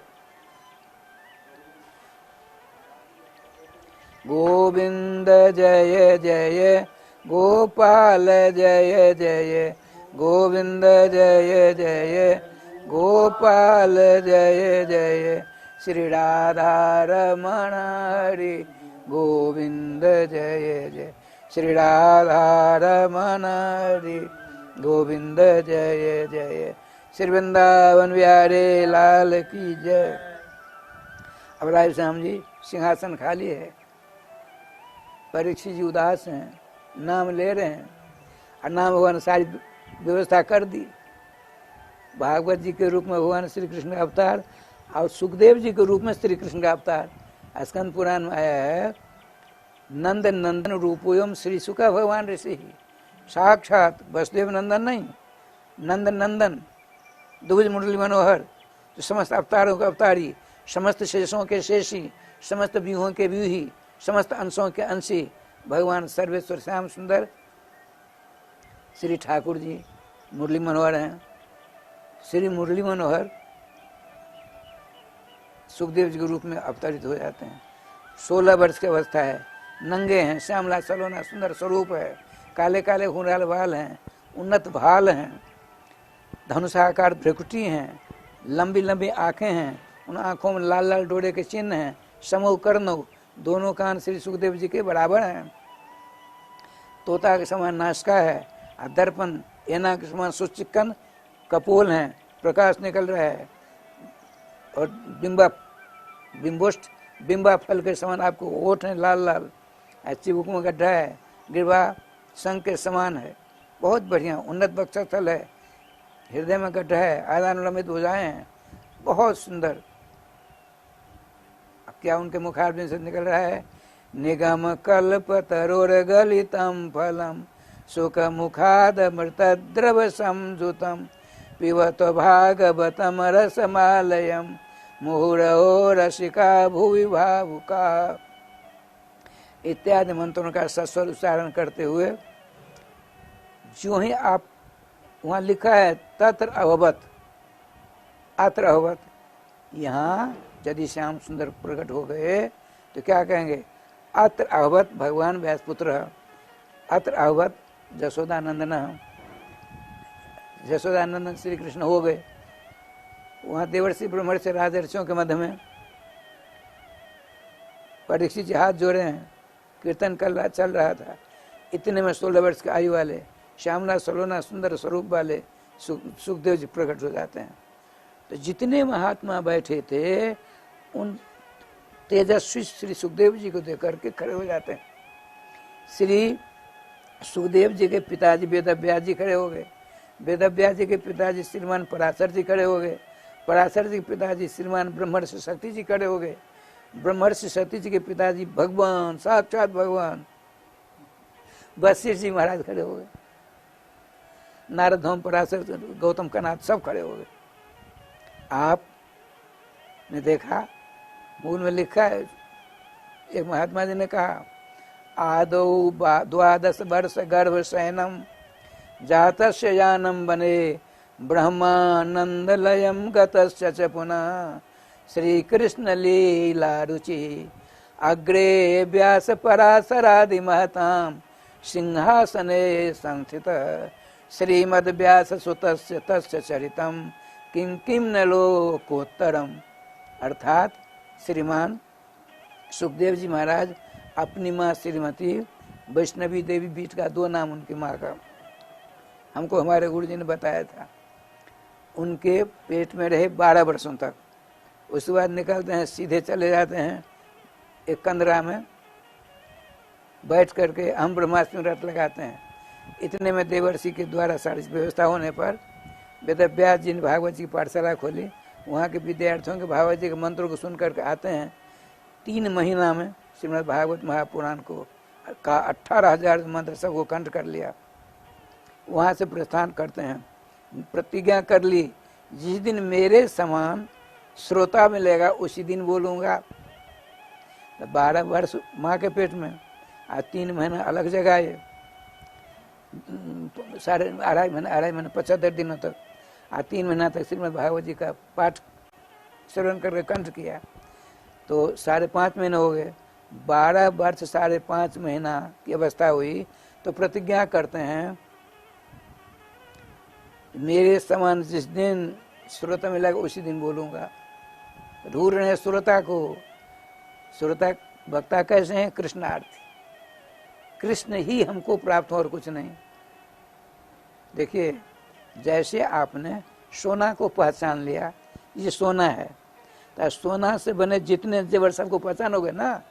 गोविंद जय जय गोपाल जय जय, गोविंद जय जय गोपाल जय जय, श्री राधा रमण हरि गोविंद जय जय, श्री राधा रमण हरि गोविंद जय जय, श्री वृंदावन बिहारी लाल की जय। अब राय श्याम जी सिंहासन खाली है, परीक्षित जी उदास हैं, नाम ले रहे हैं, और नाम भगवान सारी व्यवस्था कर दी। भागवत जी के रूप में भगवान श्री कृष्ण का अवतार, और सुखदेव जी के रूप में श्री कृष्ण का अवतार। स्कंद पुराण में आया है, नंद नंदन रूपोयम श्री सुका भगवान ऋषि ही, साक्षात वसुदेव नंदन नहीं, नंद नंदन दुविज मुरली मनोहर, तो समस्त अवतारों का अवतारी, समस्त शेषों के शेषी, समस्त व्यूहों के व्यूही, समस्त अंशों के अंशी भगवान सर्वेश्वर श्याम सुंदर श्री ठाकुर जी मुरली मनोहर हैं। श्री मुरली मनोहर सुखदेव जी के रूप में अवतरित हो जाते हैं। 16 वर्ष की अवस्था है, नंगे हैं, श्यामला सलोना सुंदर स्वरूप है, काले काले घुंघराल बाल हैं, उन्नत भाल हैं, धनुषाकार भ्रकुटी हैं, लंबी लंबी आंखें हैं, उन आंखों में लाल लाल डोरे के चिन्ह हैं, समूह कर्णव, दोनों कान श्री सुखदेव जी के बराबर हैं, तोता के समान नासिका है, दर्पण एना के समान सुचिक्कन कपोल हैं, प्रकाश निकल रहा है, और बिंबा फल के समान आपको ओठ है लाल लाल, चिबुक में गड्ढा है, गिरवा संग के समान है, बहुत बढ़िया उन्नत वक्षस्थल है, हृदय में गड्ढा है, आदान लंबित भुजाएं हैं, बहुत सुंदर। अब क्या उनके मुखारबिंद से निकल रहा है, निगम कल्प तरोर गलितम फलम सुख मुखाद मृत द्रव संजुतम पिबत भागवतम रसमालयम मुहुरहो रसिका भुवि भावुका इत्यादि मंत्रों का सस्वर उच्चारण करते हुए जो ही आप वहाँ लिखा है तत्र अभवत अत्र अभवत, यहाँ यदि श्याम सुंदर प्रकट हो गए तो क्या कहेंगे, अत्र अभवत भगवान व्यासपुत्र, अत्र अभवत जशोदानंदन, जशोदानंदन श्री कृष्ण हो गए। वहाँ देवर्षि ब्रह्मर्षि राजर्षियों के मध्य में परीक्षित जी हाथ जोड़े हैं, कीर्तन चल रहा था, इतने में 16 वर्ष की आयु वाले श्यामला सलोना सुंदर स्वरूप वाले सुखदेव जी प्रकट हो जाते हैं। तो जितने महात्मा बैठे थे उन तेजस्वी श्री सुखदेव जी को देख करके खड़े हो जाते हैं। श्री सुखदेव जी के पिताजी वेदव्यास जी खड़े हो गए, वेदव्यास जी के पिताजी श्रीमान पराशर जी खड़े हो गए, पराशर जी के पिताजी श्रीमान ब्रह्मर्षि शक्ति जी खड़े हो गए, ब्रह्मर्षि शक्ति जी के पिताजी भगवान साक्षात भगवान वशिष्ठ जी महाराज खड़े हो गए, नारद होम पराशर गौतम कनाथ सब खड़े हो गए। आपने देखा मूल में लिखा है, एक महात्मा जी ने कहा, आदौ 12 वर्ष गर्भ शयनम जातस्य जानम बने ब्रह्मानंदलयम गतस्य च पुनः श्री कृष्ण लीला रुचि अग्रे व्यास पराशरादि महताम सिंहासने संस्थित श्रीमद व्यास सुतस्य तस्य चरितम किम किम न लोकोत्तरम। अर्थात श्रीमान सुखदेव जी महाराज अपनी माँ श्रीमती वैष्णवी देवी बीच का 2 नाम उनकी माँ का हमको हमारे गुरु जी ने बताया था। उनके पेट में रहे 12 वर्षों तक, उसके बाद निकलते हैं सीधे चले जाते हैं एक कंदरा में बैठ करके हम ब्रह्माष्टमी व्रत लगाते हैं। इतने में देवर्षि के द्वारा सारी व्यवस्था होने पर वेदव्यास जी ने भागवत जी की पाठशाला खोली, वहाँ के विद्यार्थियों के भागवत जी के मंत्रों को सुन करके आते हैं। 3 महीना में श्रीमद् भागवत महापुराण को का 18,000 मंत्र सबको कंठ कर लिया। वहाँ से प्रस्थान करते हैं, प्रतिज्ञा कर ली, जिस दिन मेरे समान श्रोता मिलेगा उसी दिन बोलूँगा। 12 वर्ष माँ के पेट में, आज 3 महीना अलग जगह है, 2.5 महीने 75 दिनों तक, आज 3 महीना तक श्रीमद् भागवत जी का पाठ श्रवण करके कंठ किया, तो 5.5 महीने हो गए। 12 वर्ष 5.5 महीना की अवस्था हुई तो प्रतिज्ञा करते हैं, मेरे समान जिस दिन श्रोता मिलेगा उसी दिन बोलूँगा। ढूंढ रहे हैं श्रोता को, श्रोता वक्ता कैसे हैं, कृष्णार्थी, कृष्ण ही हमको प्राप्त हो और कुछ नहीं। देखिए जैसे आपने सोना को पहचान लिया, ये सोना है, तो सोना से बने जितने जेवर सबको पहचानोगे ना,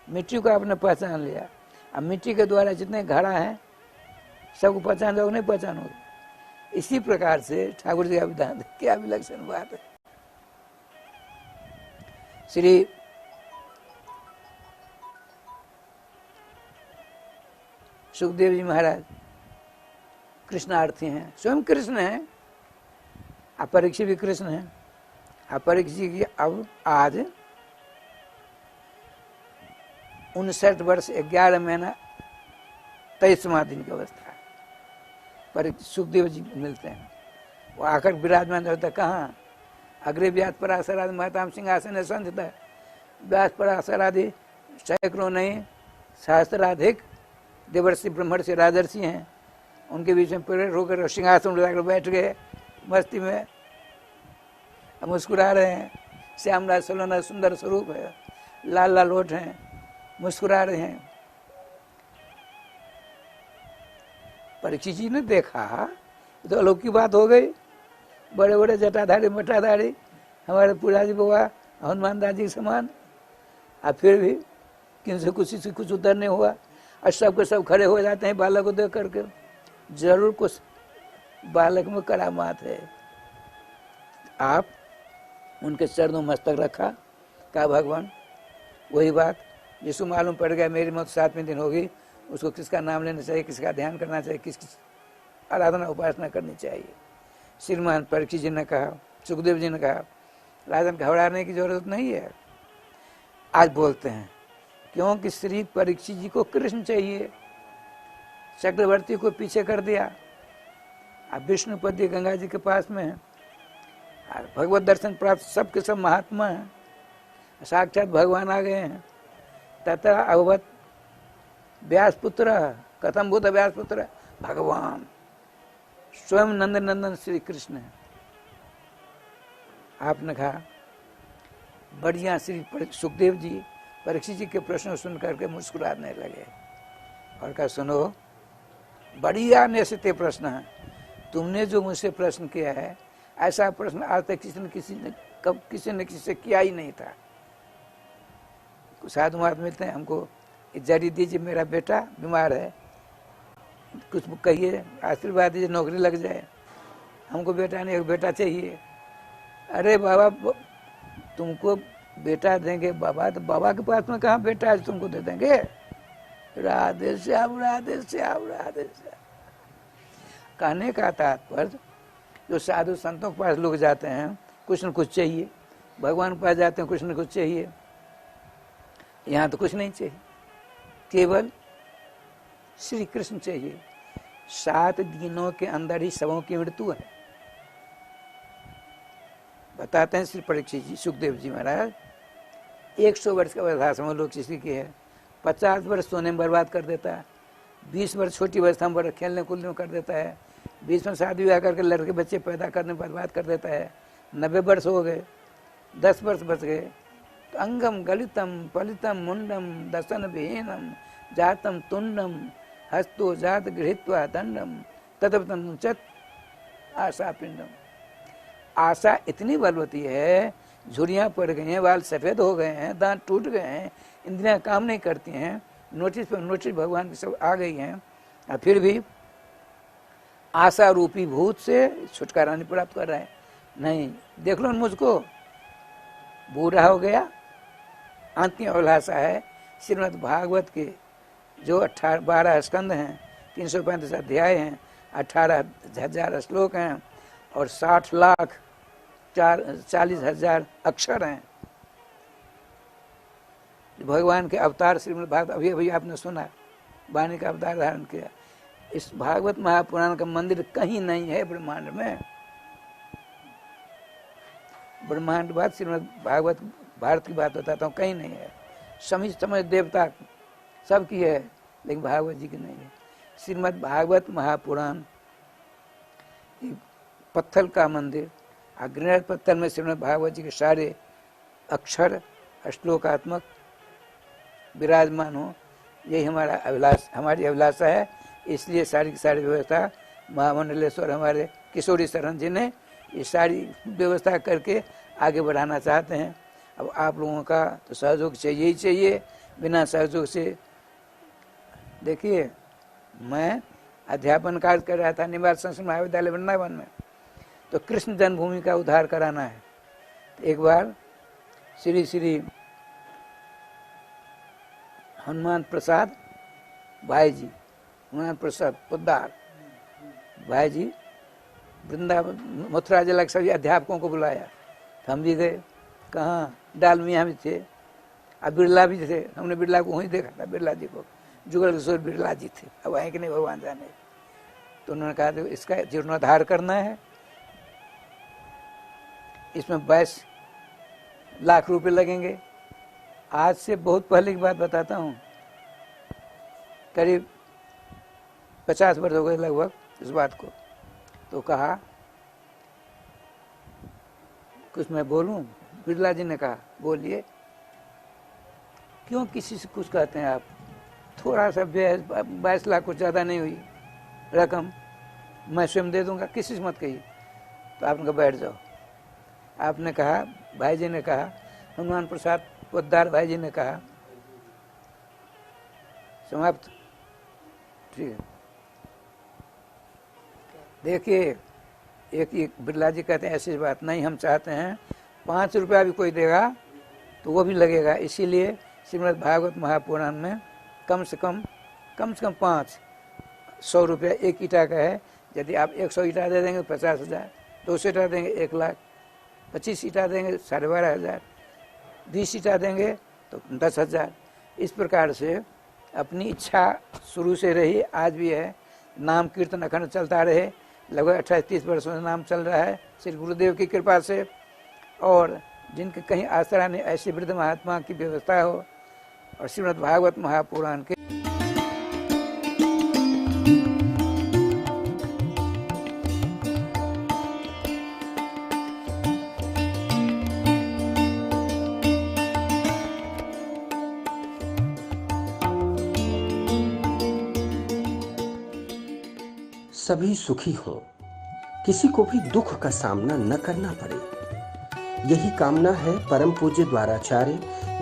मिट्टी को आपने पहचान लिया, अब मिट्टी के द्वारा जितने घड़ा हैं सबको पहचान लोगे नहीं पहचानोगे। इसी प्रकार से ठाकुर जी का विधान क्या विलक्षण बात है। श्री सुखदेव जी महाराज कृष्णार्थी हैं, स्वयं कृष्ण हैं, अपरीक्षित भी कृष्ण हैं। अपरीक्षित की अब आज 59 वर्ष 11 महीना 23वां दिन की अवस्था है। पर सुखदेव जी मिलते हैं, वो आकर विराजमान होता कहाँ? अग्रे व्यास पराशरादि महताम सिंहासन संत है। व्यास पराशरादि सैकड़ों नहीं सहस्त्राधिक देवर्षि ब्रह्मर्षि राजर्षि हैं, उनके बीच में प्रेरित होकर सिंहासन लगाकर बैठ गए मस्ती में, मुस्कुरा रहे हैं। श्यामला सलोना सुंदर स्वरूप है, लाल लाल होठ हैं, मुस्कुरा रहे हैं। परीक्षित जी ने देखा तो अलौकिक बात हो गई। बड़े बड़े जटाधारी मठाधारी हमारे पुराजी बाबा हनुमान दास जी समान, और फिर भी किनसे किसी से कुछ उतर नहीं हुआ, और सबके सब खड़े हो जाते हैं बालक को देख करके। जरूर कुछ बालक में करामात है। आप उनके चरणों में मस्तक रखा, कहा भगवान वही बात जिसको मालूम पड़ गया मेरी मौत 7वें दिन होगी, उसको किसका नाम लेना चाहिए, किसका ध्यान करना चाहिए, किसकी आराधना उपासना करनी चाहिए। श्रीमान परीक्षित जी ने कहा, सुखदेव जी ने कहा, राजन घबराने की जरूरत नहीं है। आज बोलते हैं क्योंकि श्री परीक्षित जी को कृष्ण चाहिए, चक्रवर्ती को पीछे कर दिया। अब विष्णुपति गंगा जी के पास में है, भगवत दर्शन प्राप्त सबके सब महात्मा हैं, साक्षात भगवान आ गए हैं। तथा अवत व्यासपुत्र कथम भूत व्यासपुत्र भगवान स्वयं नंदन नंदन श्री कृष्ण है। आपने कहा बढ़िया। श्री सुखदेव जी परीक्षित जी के प्रश्न सुन करके मुस्कुराने लगे और कहा सुनो, बढ़िया निश्चित प्रश्न है, तुमने जो मुझसे प्रश्न किया है ऐसा प्रश्न आज तक किसी ने किसी से किया ही नहीं था। कुछ साधु महात्मा मिलते हैं, हमको जारी दीजिए, मेरा बेटा बीमार है, कुछ कहिए, आशीर्वाद दीजिए, नौकरी लग जाए, हमको बेटा नहीं, एक बेटा चाहिए। अरे बाबा तुमको बेटा देंगे बाबा, तो बाबा के पास में कहाँ बेटा है तुमको दे देंगे। राधे श्याम राधे श्याम राधे श्याम। कहने का तात्पर्य जो साधु संतों के पास लोग जाते हैं कुछ न कुछ चाहिए, भगवान के पास जाते हैं कुछ न कुछ चाहिए, यहाँ तो कुछ नहीं चाहिए, केवल श्री कृष्ण चाहिए। 7 दिनों के अंदर ही सबों की मृत्यु है। बताते हैं श्री परीक्षित जी सुखदेव जी महाराज 100 वर्ष का वृद्धाश्रम लोग किसी की है, 50 वर्ष सोने में बर्बाद कर देता है, 20 वर्ष छोटी अवस्था में खेलने कूदने में कर देता है, 20 में शादी ब्याह करके लड़के बच्चे पैदा करने में बर्बाद कर देता है, 90 वर्ष हो गए, 10 वर्ष बच गए तो अंगम गलितम पलितम मुंडम दसन विहीनम जातम तुंडम हस्तो जात गृहीत्वा दंडम तदपतन चत आशा पिंडम। आशा इतनी बलवती है, झुर्रियाँ पड़ गई हैं, बाल सफ़ेद हो गए हैं, दांत टूट गए हैं, इंद्रियां काम नहीं करती हैं, नोटिस पर नोटिस भगवान की सब आ गई हैं, और फिर भी आशा रूपी भूत से छुटकारा नहीं प्राप्त कर रहे हैं। नहीं, देख लो मुझको, बूढ़ा हो गया, अंतिम अभिलाषा है। श्रीमद् भागवत के जो 12 स्कंद हैं, 335 अध्याय हैं, 18,000 श्लोक हैं और 60,40,000 अक्षर हैं। भगवान के अवतार श्रीमद् भागवत अभी अभी आपने सुना, वाणी का अवतार धारण किया। इस भागवत महापुराण का मंदिर कहीं नहीं है ब्रह्मांड में। ब्रह्मांड बात श्रीमद् भागवत भारत की बात बताता हूँ, कहीं नहीं है। समझ देवता सबकी है, लेकिन भागवत जी की नहीं है। श्रीमद् भागवत महापुराण पत्थर का मंदिर, ग्रेनाइट पत्थर में श्रीमद् भागवत जी के सारे अक्षर श्लोकात्मक विराजमान हो, यही हमारी अभिलाषा है। इसलिए सारी की सारी व्यवस्था महामंडलेश्वर हमारे किशोरी शरण जी ने ये सारी व्यवस्था करके आगे बढ़ाना चाहते हैं। अब आप लोगों का तो सहयोग चाहिए ही चाहिए, बिना सहयोग से देखिए, मैं अध्यापन कार्य कर रहा था निवास संस्कृत महाविद्यालय वृंदावन में, तो कृष्ण जन्मभूमि का उद्धार कराना है। तो एक बार श्री हनुमान प्रसाद भाई जी हनुमान प्रसाद पोद्दार भाई जी वृंदावन मथुरा जिला के सभी अध्यापकों को बुलाया, हम भी गए। कहाँ? डालमिया में थे, अब बिरला भी थे, हमने बिरला को वहीं देखा था, बिरला जी को, जुगल किशोर बिरला जी थे, अब आए कि नहीं भगवान जाने। तो उन्होंने कहा तो इसका जीर्णोद्धार करना है, इसमें 22 लाख रुपए लगेंगे। आज से बहुत पहले की बात बताता हूँ, करीब 50 वर्ष हो गए लगभग इस बात को। तो कहा कुछ मैं बोलूं? बिरला जी ने कहा बोलिए। क्यों किसी से कुछ कहते हैं आप? थोड़ा सा 22 लाख कुछ ज़्यादा नहीं हुई रकम, मैं स्वयं दे दूंगा, किसी से मत कहिए। तो आपने कहा बैठ जाओ। आपने कहा, भाई जी ने कहा, हनुमान प्रसाद पोद्दार भाई जी ने कहा समाप्त। ठीक है, देखिए एक बिरला जी कहते हैं ऐसी बात नहीं, हम चाहते हैं 5 रुपया भी कोई देगा तो वो भी लगेगा। इसीलिए श्रीमद् भागवत महापुराण में कम से कम 500 रुपया एक ईटा का है। यदि आप 100 ईटा दे देंगे 50,000, 200 ईटा देंगे 1 लाख, 25 ईटा देंगे 12,500, 20 ईटा देंगे तो 10,000। इस प्रकार से अपनी इच्छा शुरू से रही, आज भी है। नाम कीर्तन अखंड चलता रहे, लगभग 28-30 वर्षों से नाम चल रहा है श्री गुरुदेव की कृपा से। और जिनके कहीं आसरा नहीं, ऐसे वृद्ध महात्मा की व्यवस्था हो और श्रीमद् भागवत महापुराण के सभी सुखी हों, किसी को भी दुख का सामना न करना पड़े, यही कामना है परम पूज्य द्वाराचार्य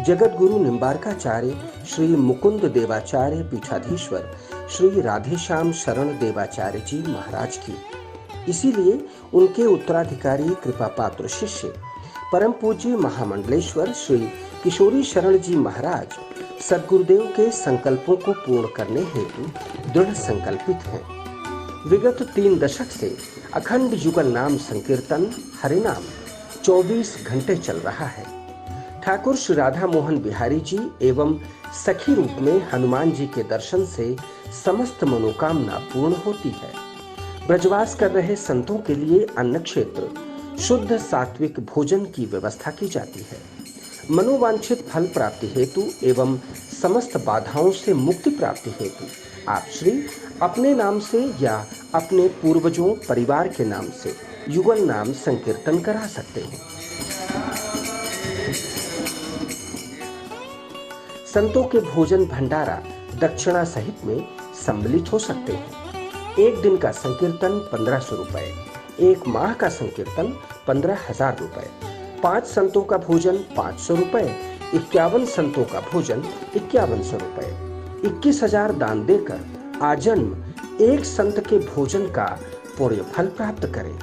जगत गुरु निम्बारकाचार्य श्री मुकुंद देवाचार्य पीठाधीश्वर श्री राधेश्याम शरण देवाचार्य जी महाराज की। इसीलिए उनके उत्तराधिकारी कृपा पात्र शिष्य परम पूज्य महामंडलेश्वर श्री किशोरी शरण जी महाराज सद्गुरुदेव के संकल्पों को पूर्ण करने हेतु दृढ़ संकल्पित हैं। विगत 3 दशक से अखंड युगल नाम संकीर्तन हरिनाम 24 घंटे चल रहा है। ठाकुर श्री राधा मोहन बिहारी जी एवं सखी रूप में हनुमान जी के दर्शन से समस्त मनोकामना पूर्ण होती है। ब्रजवास कर रहे संतों के लिए अन्न क्षेत्र, शुद्ध सात्विक भोजन की व्यवस्था की जाती है। मनोवांछित फल प्राप्ति हेतु एवं समस्त बाधाओं से मुक्ति प्राप्ति हेतु आप श्री अपने नाम से या अपने पूर्वजों परिवार के नाम से युगल नाम संकीर्तन करा सकते हैं। संतों के भोजन भंडारा दक्षिणा सहित में सम्मिलित हो सकते हैं। 1 दिन का संकीर्तन 1500 रुपए, 1 माह का संकीर्तन 15,000 रुपए, 5 संतों का भोजन 500 रुपए, 51 संतों का भोजन 5100 रुपए, 21,000 दान देकर आजन्म 1 संत के भोजन का पुण्य फल प्राप्त करें।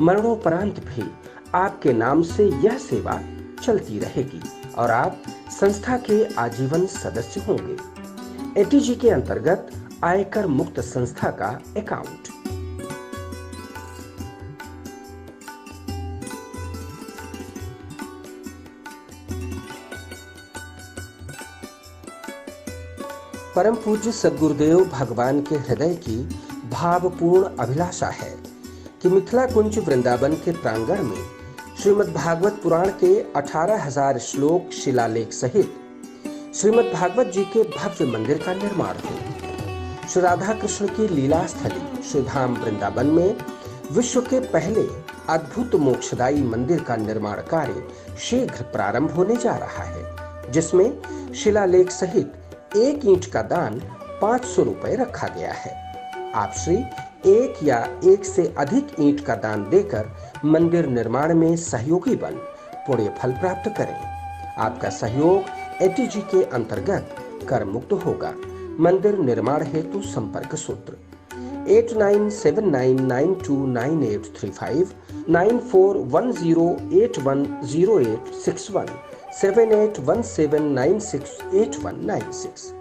मरणोपरांत भी आपके नाम से यह सेवा चलती रहेगी और आप संस्था के आजीवन सदस्य होंगे। एटीजी के अंतर्गत आयकर मुक्त संस्था का अकाउंट। परम पूज्य सद्गुरुदेव भगवान के हृदय की भावपूर्ण अभिलाषा है कि मिथिला कुंज वृंदावन के प्रांगण में श्रीमद् भागवत पुराण के 18,000 श्लोक शिलालेख सहित श्रीमद् भागवत जी के भव्य मंदिर का निर्माण हो। श्री राधा कृष्ण की लीला स्थली श्री धाम वृंदावन में विश्व के पहले अद्भुत मोक्षदायी मंदिर का निर्माण कार्य शीघ्र प्रारंभ होने जा रहा है, जिसमें शिलालेख सहित 1 ईंट का दान 500 रुपए रखा गया है। आप श्री 1 या 1 से अधिक ईंट का दान देकर मंदिर निर्माण में सहयोगी बन पुण्य फल प्राप्त करें। आपका सहयोग एटीजी के अंतर्गत कर मुक्त होगा। मंदिर निर्माण हेतु संपर्क सूत्र 8979929835, 9410810861, 7817968196।